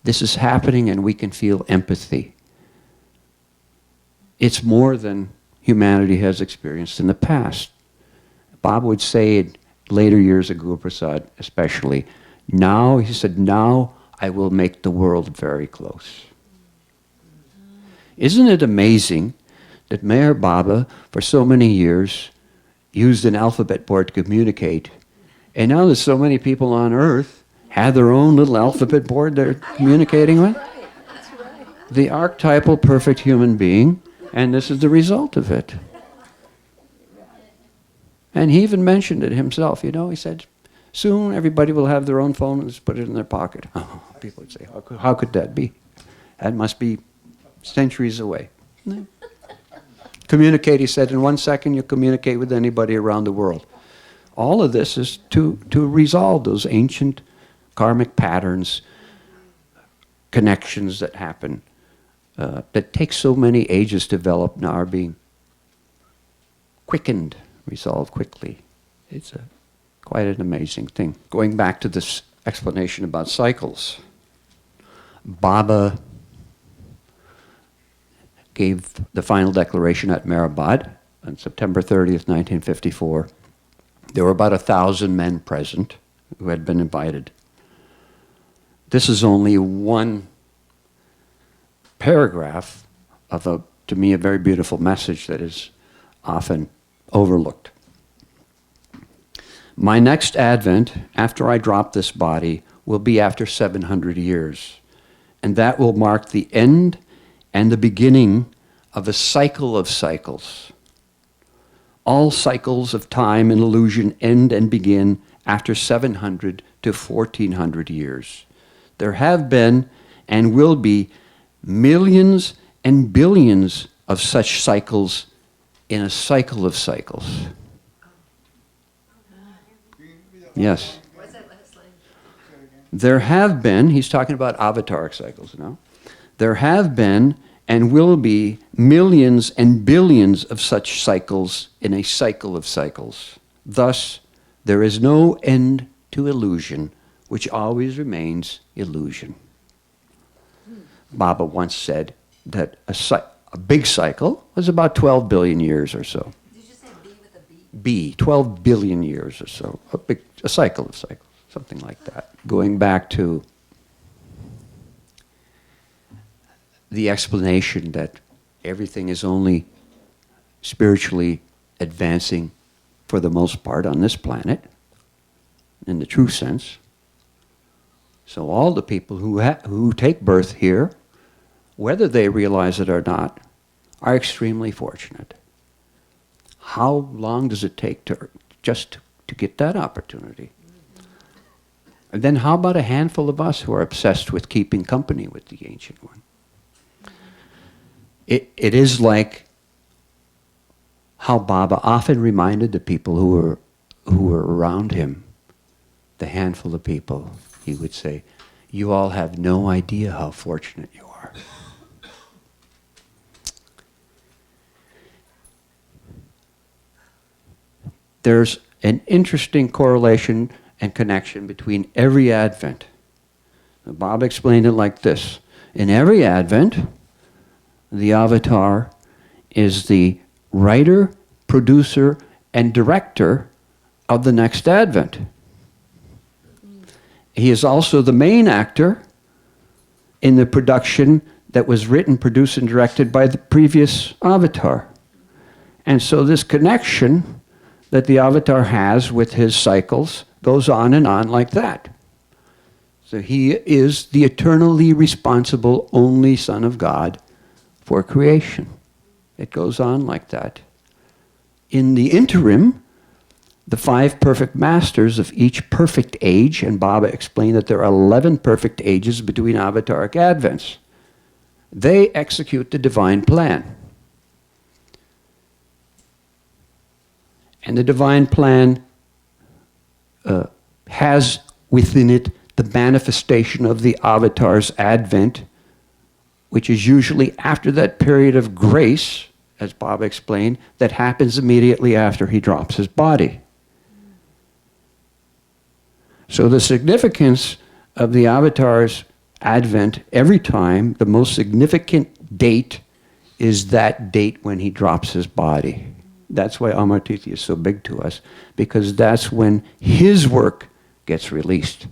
this is happening and we can feel empathy. It's more than humanity has experienced in the past. Bob would say in later years of Guru Prasad especially, now, he said, now I will make the world very close. Isn't it amazing that Meher Baba, for so many years, used an alphabet board to communicate, and now there's so many people on Earth have their own little alphabet board they're communicating with? Right, that's right. The archetypal perfect human being, and this is the result of it. And he even mentioned it himself, you know, he said, soon everybody will have their own phone and just put it in their pocket. Oh, people would say, how could that be? That must be centuries away. No. Communicate, he said, in 1 second you communicate with anybody around the world. All of this is to resolve those ancient karmic patterns, connections that happen, that take so many ages to develop, now are being quickened, resolved quickly. It's quite an amazing thing. Going back to this explanation about cycles, Baba gave the final declaration at Meherabad on September 30th, 1954. There were about 1,000 men present who had been invited. This is only one paragraph of, to me, a very beautiful message that is often overlooked. My next advent, after I drop this body, will be after 700 years. And that will mark the end and the beginning of a cycle of cycles. All cycles of time and illusion end and begin after 700 to 1400 years. There have been and will be millions and billions of such cycles in a cycle of cycles. Yes. What's that last line? There have been, he's talking about Avataric cycles now, there have been and will be millions and billions of such cycles in a cycle of cycles. Thus, there is no end to illusion, which always remains illusion. Baba once said that a big cycle was about 12 billion years or so. Did you say B with a B? B, 12 billion years or so, a cycle of cycles, something like that. Going back to the explanation that everything is only spiritually advancing for the most part on this planet, in the true sense. So all the people who take birth here, whether they realize it or not, are extremely fortunate. How long does it take to get that opportunity? And then how about a handful of us who are obsessed with keeping company with the Ancient One? It is like how Baba often reminded the people who were around him, the handful of people, he would say, you all have no idea how fortunate you are. There's an interesting correlation and connection between every Advent. Bob explained it like this. In every Advent, the avatar is the writer, producer, and director of the next Advent. He is also the main actor in the production that was written, produced, and directed by the previous avatar. And so this connection that the avatar has with his cycles goes on and on like that. So he is the eternally responsible only Son of God for creation. It goes on like that. In the interim, the 5 perfect masters of each perfect age, and Baba explained that there are 11 perfect ages between Avataric advents, they execute the divine plan. And the divine plan has within it the manifestation of the avatar's advent, which is usually after that period of grace, as Bob explained, that happens immediately after he drops his body. So the significance of the avatar's advent every time, the most significant date is that date when he drops his body. That's why Amar Tithi is so big to us, because that's when his work gets released.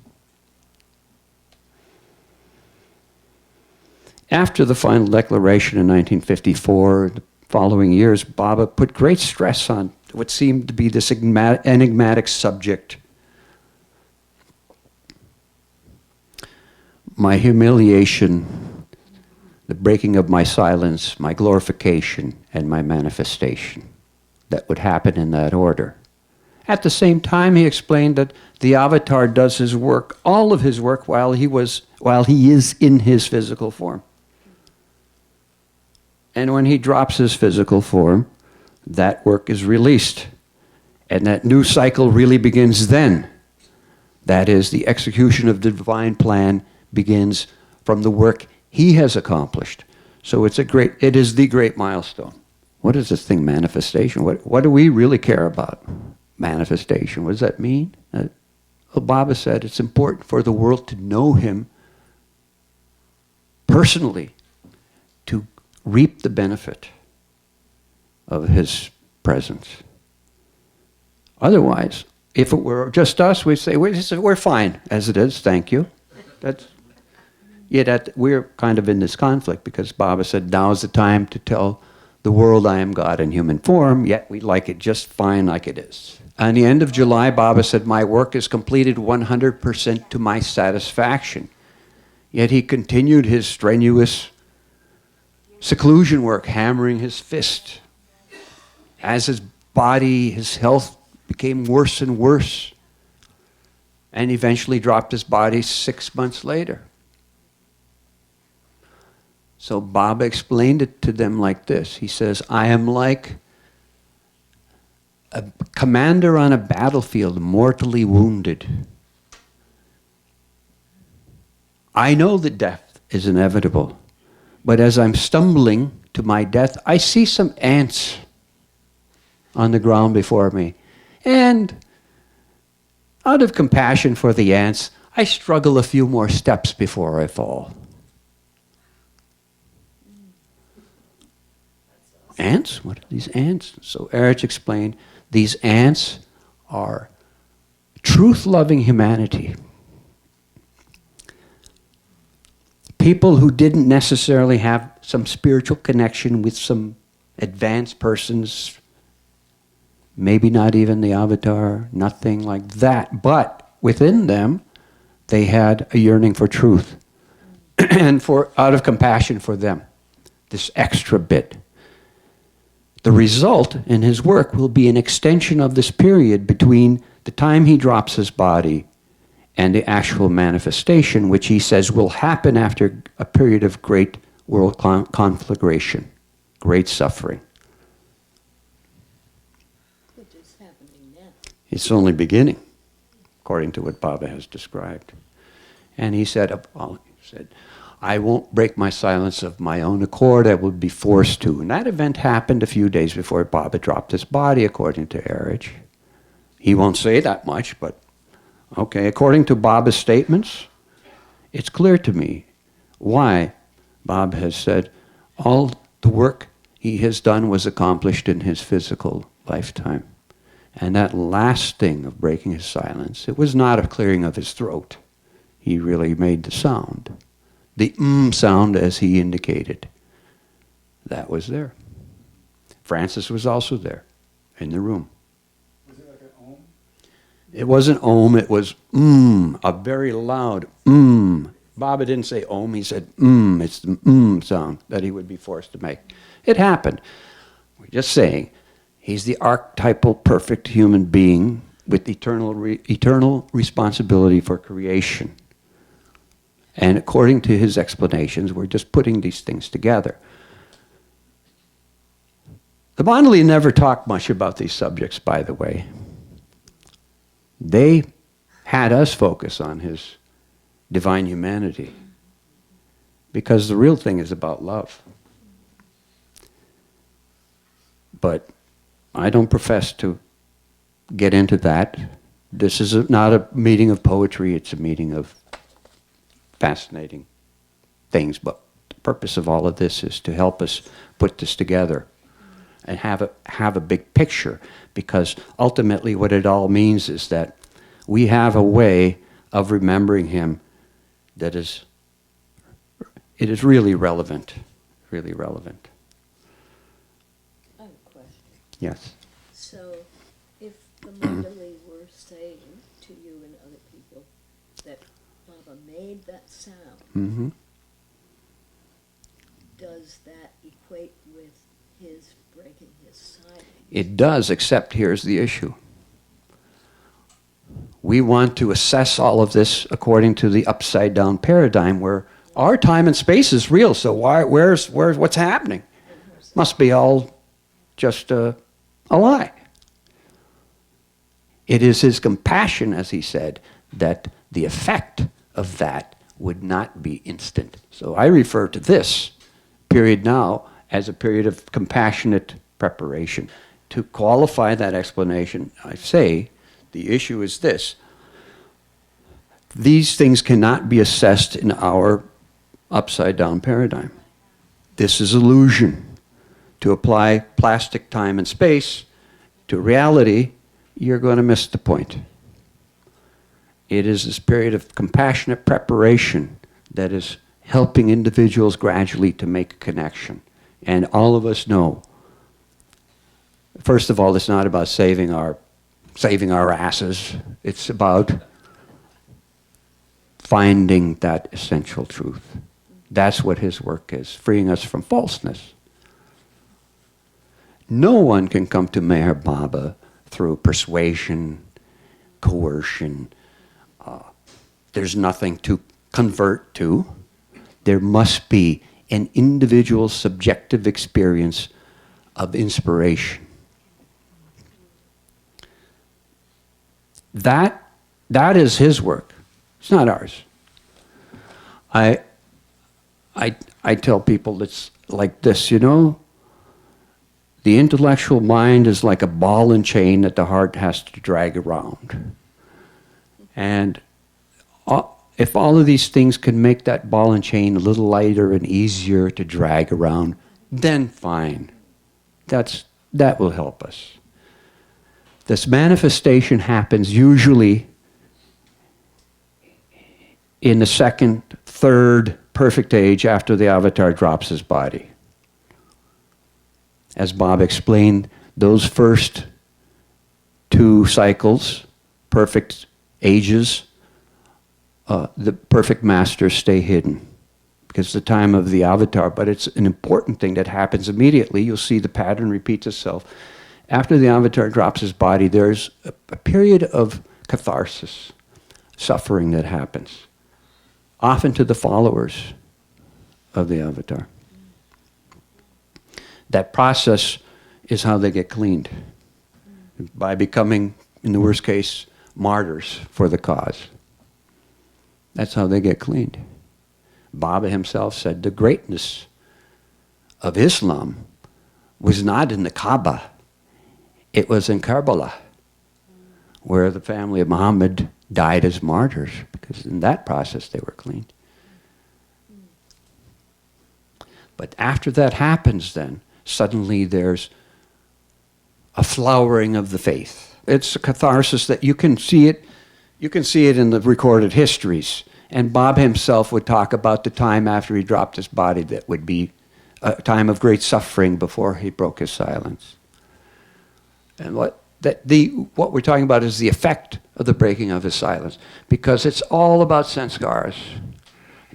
After the final declaration in 1954, the following years, Baba put great stress on what seemed to be this enigmatic subject. My humiliation, the breaking of my silence, my glorification, and my manifestation. That would happen in that order. At the same time, he explained that the avatar does his work, all of his work, while he is in his physical form. And when he drops his physical form, that work is released. And that new cycle really begins then. That is, the execution of the divine plan begins from the work he has accomplished. So it is the great milestone. What is this thing, manifestation? What do we really care about? Manifestation, what does that mean? Well, Baba said it's important for the world to know him personally, to reap the benefit of his presence. Otherwise, if it were just us, we'd say, we're fine as it is, thank you. Yet we're kind of in this conflict, because Baba said, now is the time to tell the world I am God in human form, yet we like it just fine like it is. On the end of July, Baba said, my work is completed 100% to my satisfaction. Yet he continued his strenuous seclusion work, hammering his fist. As his body, his health became worse and worse, and eventually dropped his body 6 months later. So Baba explained it to them like this. He says, I am like a commander on a battlefield, mortally wounded. I know that death is inevitable, but as I'm stumbling to my death, I see some ants on the ground before me. And out of compassion for the ants, I struggle a few more steps before I fall. Ants? What are these ants? So Erich explained, these ants are truth-loving humanity. People who didn't necessarily have some spiritual connection with some advanced persons, maybe not even the avatar, nothing like that, but within them, they had a yearning for truth and out of compassion for them, this extra bit. The result in his work will be an extension of this period between the time he drops his body and the actual manifestation, which he says will happen after a period of great world conflagration, great suffering. Which is happening now. It's only beginning, according to what Baba has described. And he said, I won't break my silence of my own accord, I will be forced to. And that event happened a few days before Baba dropped his body, according to Erich. He won't say that much, but okay. According to Baba's statements, it's clear to me why Baba has said all the work he has done was accomplished in his physical lifetime. And that last thing of breaking his silence, it was not a clearing of his throat. He really made the sound. The sound, as he indicated, that was there. Francis was also there in the room. Was it like an ohm? It wasn't ohm, it was a very loud Baba didn't say ohm, he said it's the sound that he would be forced to make. It happened. We're just saying, he's the archetypal perfect human being with eternal responsibility for creation. And according to his explanations, we're just putting these things together. The Mandali never talked much about these subjects, by the way. They had us focus on his divine humanity, because the real thing is about love. But I don't profess to get into that. This is not a meeting of poetry, it's a meeting of fascinating things. But the purpose of all of this is to help us put this together and have a big picture, because ultimately what it all means is that we have a way of remembering him that is really relevant, really relevant. I have a question. Yes. So, if the Mandali were saying to you and other people that Baba made that sound, Mm-hmm. does that equate with his breaking his silence? It does, except here's the issue. We want to assess all of this according to the upside-down paradigm, where our time and space is real. So where's what's happening? Must be all just a lie. It is his compassion, as he said, that the effect of that would not be instant. So I refer to this period now as a period of compassionate preparation. To qualify that explanation, I say, the issue is this. These things cannot be assessed in our upside-down paradigm. This is illusion. To apply plastic time and space to reality, you're going to miss the point. It is this period of compassionate preparation that is helping individuals gradually to make a connection. And all of us know, first of all, it's not about saving our asses. It's about finding that essential truth. That's what his work is, freeing us from falseness. No one can come to Meher Baba through persuasion, coercion. There's nothing to convert to. There must be an individual subjective experience of inspiration. That is his work. It's not ours. I tell people it's like this, you know. The intellectual mind is like a ball and chain that the heart has to drag around. And if all of these things can make that ball and chain a little lighter and easier to drag around, then fine. That will help us. This manifestation happens usually in the second, third perfect age after the avatar drops his body. As Bob explained, those first 2 cycles, perfect ages, the perfect masters stay hidden because it's the time of the avatar, but it's an important thing that happens immediately. You'll see the pattern repeats itself. After the avatar drops his body, there's a period of catharsis, suffering that happens, often to the followers of the avatar. That process is how they get cleaned, by becoming, in the worst case, martyrs for the cause. That's how they get cleaned. Baba himself said the greatness of Islam was not in the Kaaba, it was in Karbala, where the family of Muhammad died as martyrs, because in that process they were cleaned. But after that happens, then suddenly there's a flowering of the faith. It's a catharsis that you can see it in the recorded histories. And Bob himself would talk about the time after he dropped his body that would be a time of great suffering before he broke his silence. And what we're talking about is the effect of the breaking of his silence, because it's all about sanskaras.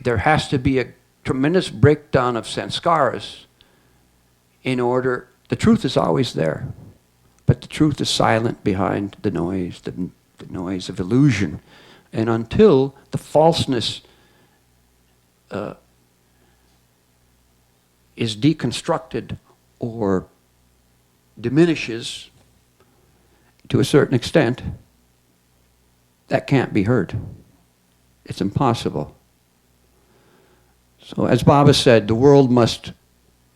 There has to be a tremendous breakdown of sanskaras in order. The truth is always there, but the truth is silent behind the noise, the noise of illusion. And until the falseness is deconstructed or diminishes to a certain extent, that can't be heard. It's impossible. So as Baba said, the world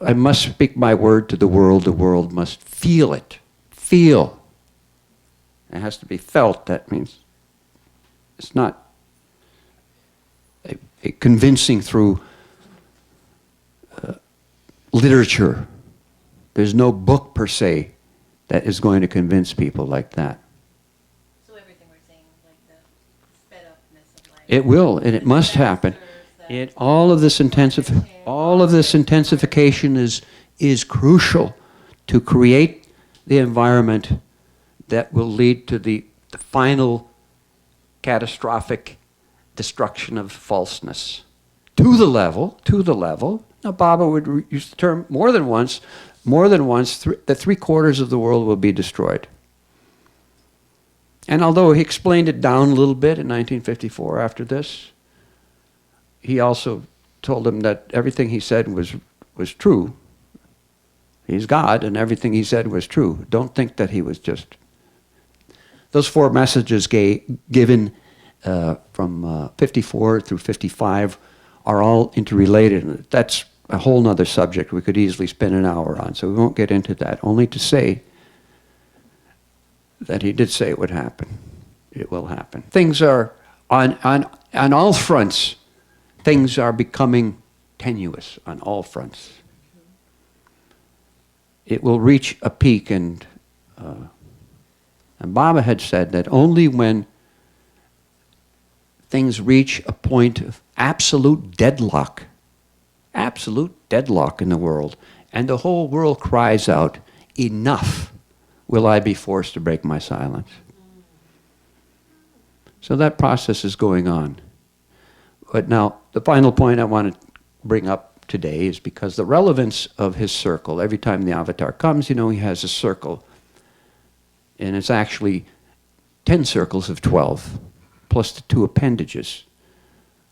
I must speak my word to the world must feel it. Feel. It has to be felt. That means it's not a convincing through literature. There's no book per se that is going to convince people like that. So everything we're saying, like the sped upness of life. It will, and it must happen. All of this intensification is crucial to create the environment that will lead to the final catastrophic destruction of falseness. To the level. Now Baba would use the term more than once, that 3/4 of the world will be destroyed. And although he explained it down a little bit in 1954 after this, he also told him that everything he said was true. He's God, and everything he said was true. Don't think that he was just... Those 4 messages given from 54 through 55 are all interrelated. That's a whole nother subject we could easily spend an hour on, so we won't get into that. Only to say that he did say it would happen. It will happen. Things are, on all fronts, things are becoming tenuous on all fronts. It will reach a peak, and Baba had said that only when things reach a point of absolute deadlock in the world, and the whole world cries out, enough, will I be forced to break my silence. So that process is going on. But now, the final point I want to bring up today is because the relevance of his circle, every time the avatar comes, he has a circle. And it's actually 10 circles of 12, plus the 2 appendages,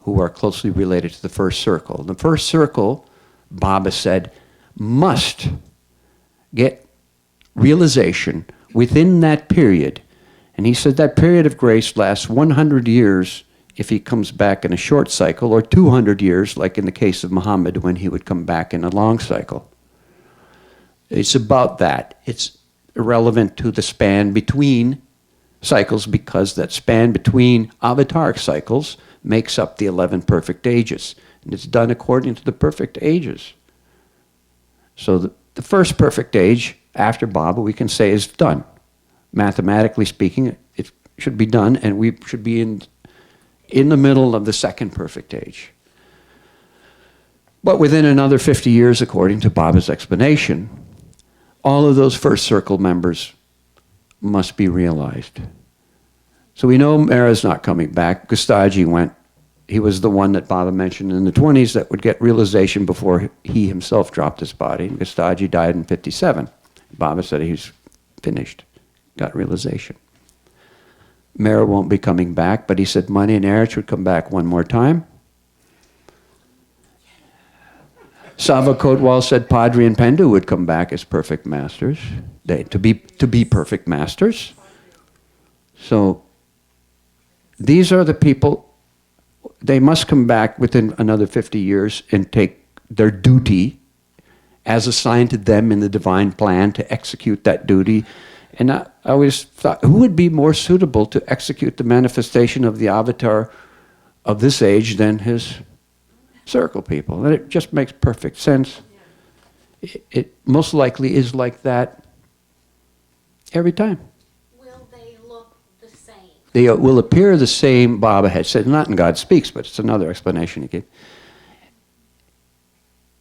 who are closely related to the first circle. The first circle, Baba said, must get realization within that period. And he said that period of grace lasts 100 years if he comes back in a short cycle, or 200 years, like in the case of Muhammad, when he would come back in a long cycle. It's about that. It's irrelevant to the span between cycles, because that span between avataric cycles makes up the 11 perfect ages. And it's done according to the perfect ages. So the first perfect age after Baba, we can say, is done. Mathematically speaking, it should be done, and we should be in the middle of the second perfect age. But within another 50 years, according to Baba's explanation, all of those first circle members must be realized. So we know Mera's not coming back. Gustaji went. He was the one that Baba mentioned in the 20s that would get realization before he himself dropped his body. Gustaji died in 57. Baba said he's finished, got realization. Mera won't be coming back, but he said Mani and Erich would come back one more time. Sava Kotwal said Padri and Pendu would come back as perfect masters, to be perfect masters. So these are the people. They must come back within another 50 years and take their duty as assigned to them in the divine plan to execute that duty. And I always thought, who would be more suitable to execute the manifestation of the avatar of this age than his circle people? And it just makes perfect sense. It most likely is like that every time. Will they look the same? They will appear the same, Baba had said, not in God Speaks, but it's another explanation he gave.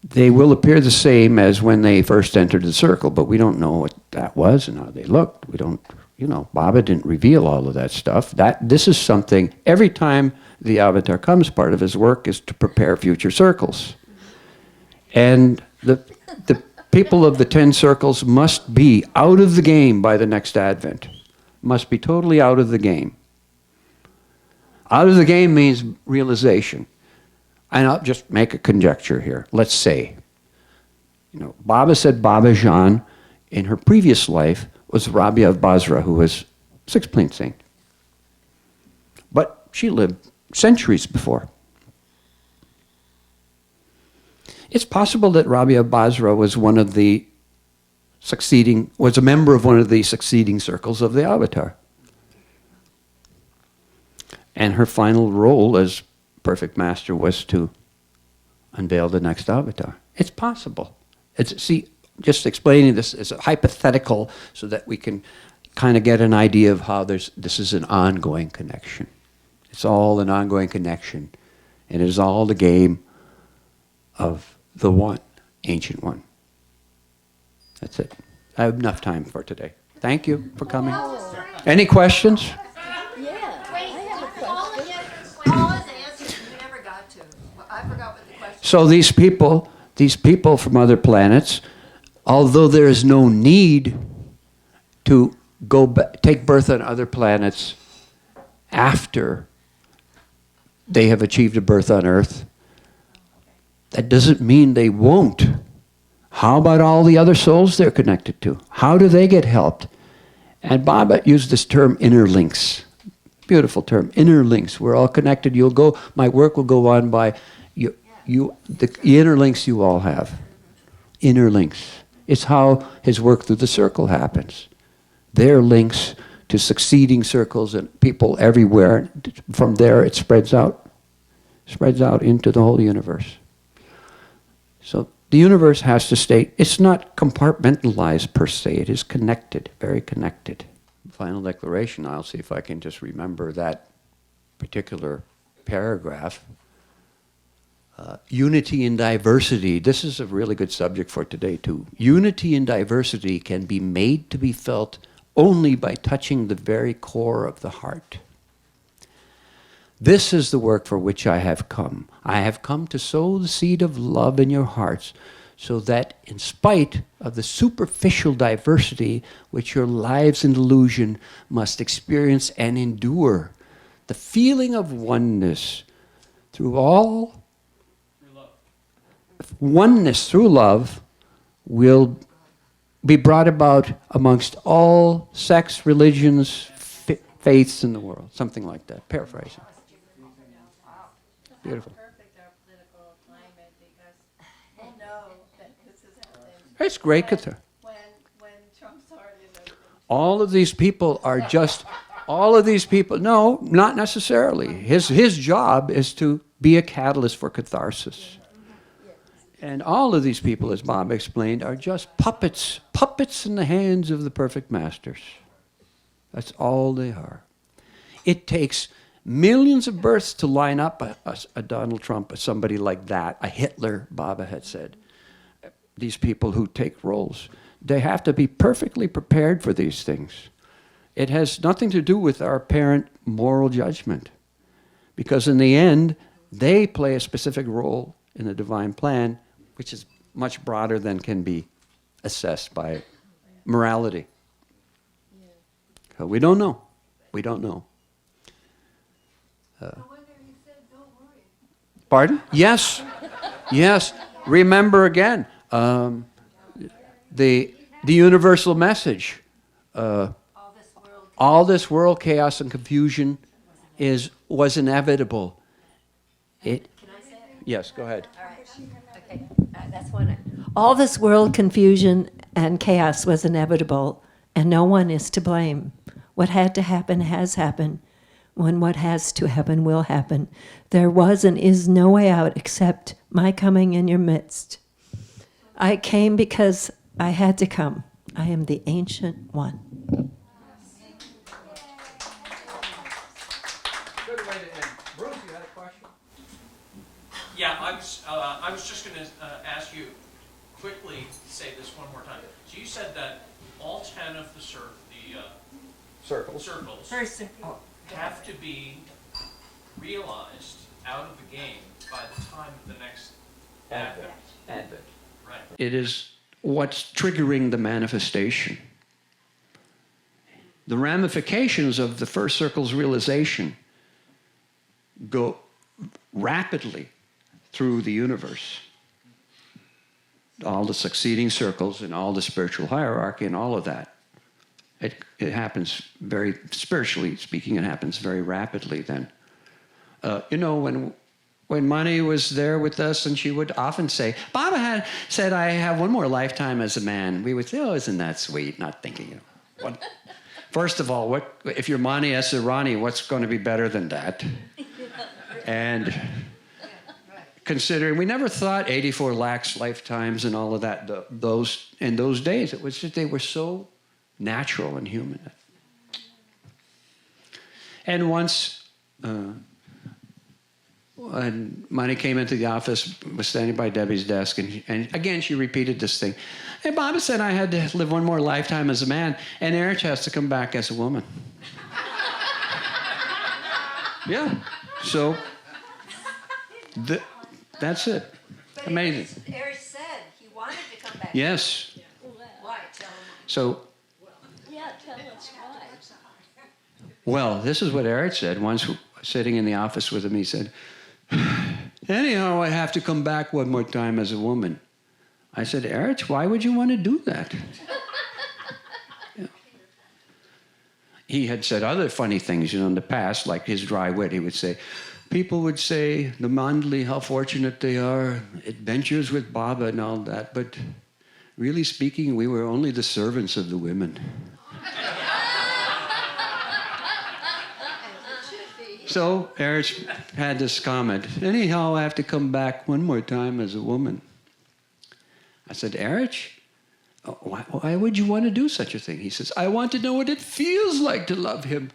They will appear the same as when they first entered the circle, but we don't know what that was and how they looked. We don't, Baba didn't reveal all of that stuff. This is something, every time the avatar comes, part of his work is to prepare future circles. And the people of the 10 circles must be out of the game by the next advent. Must be totally out of the game. Out of the game means realization. And I'll just make a conjecture here. Let's say, Baba said Baba Jan in her previous life was Rabia of Basra, who was six-plane saint. But she lived centuries before. It's possible that Rabia of Basra was was a member of one of the succeeding circles of the Avatar. And her final role as perfect master was to unveil the next avatar. It's possible. Just explaining this as a hypothetical so that we can kind of get an idea of how this is an ongoing connection. It's all an ongoing connection. And it is all the game of the one, ancient one. That's it. I have enough time for today. Thank you for coming. Any questions? Yeah, I have a question. All his answers we never got to. I forgot what the question was. So these people from other planets, although there is no need to take birth on other planets after they have achieved a birth on Earth, that doesn't mean they won't. How about all the other souls they're connected to? How do they get helped? And Baba used this term, inner links. Beautiful term, inner links. We're all connected. My work will go on by the inner links you all have. Inner links. It's how his work through the circle happens. They're links to succeeding circles and people everywhere. From there it spreads out into the whole universe. So the universe has to stay, it's not compartmentalized per se, it is connected, very connected. Final declaration, I'll see if I can just remember that particular paragraph. Unity in diversity, this is a really good subject for today too. Unity in diversity can be made to be felt only by touching the very core of the heart. This is the work for which I have come. I have come to sow the seed of love in your hearts, so that in spite of the superficial diversity which your lives in illusion must experience and endure, the feeling of oneness through love will be brought about amongst all sects, religions, faiths in the world. Something like that, paraphrasing. Beautiful. Perfect our political climate because we'll know that this is happening. It's great, Katha. When Trump's heart is open. All of these people are just, no, not necessarily. His job is to be a catalyst for catharsis. And all of these people, as Bob explained, are just puppets in the hands of the perfect masters. That's all they are. It takes millions of births to line up a Donald Trump, somebody like that, a Hitler, Baba had said. These people who take roles, they have to be perfectly prepared for these things. It has nothing to do with our apparent moral judgment, because in the end, they play a specific role in the divine plan, which is much broader than can be assessed by morality. So we don't know. We don't know. Pardon? Yes. Yes. Remember again, the universal message. All this world chaos and confusion was inevitable. Can I say it? Yes, go ahead. All right. Okay, that's one. All this world confusion and chaos was inevitable, and no one is to blame. What had to happen has happened. When what has to happen will happen. There was and is no way out except my coming in your midst. I came because I had to come. I am the Ancient One. good way to end. Bruce, you had a question? Yeah, I was just going to ask you quickly say this one more time. So you said that all 10 of the Circles. circles First circle. have to be realized out of the game by the time of the next advent. Advent. Right. It is what's triggering the manifestation. The ramifications of the first circle's realization go rapidly through the universe. All the succeeding circles and all the spiritual hierarchy and all of that. It happens very, spiritually speaking, it happens very rapidly then. When Mani was there with us, and she would often say, Baba said, I have one more lifetime as a man. We would say, oh, isn't that sweet? Not thinking, First of all, if you're Mani as a Rani, what's going to be better than that? And considering we never thought 84 lakhs lifetimes and all of that, in those days, it was just, they were so natural and human. And once, when Mani came into the office, was standing by Debbie's desk, and again she repeated this thing. Hey, Baba said I had to live one more lifetime as a man, and Erich has to come back as a woman. Yeah, so that's it. But Amazing. Eric said he wanted to come back. Yes. Why? Tell him. So, Yeah, tell us why. well, this is what Eric said once, sitting in the office with him. He said, anyhow, I have to come back one more time as a woman. I said, Erich, why would you want to do that? Yeah. He had said other funny things, in the past, like his dry wit. He would say, people would say, the Mandali, how fortunate they are, adventures with Baba and all that, but really speaking, we were only the servants of the women. So Erich had this comment, anyhow, I have to come back one more time as a woman. I said, Erich, why would you want to do such a thing? He says, I want to know what it feels like to love him.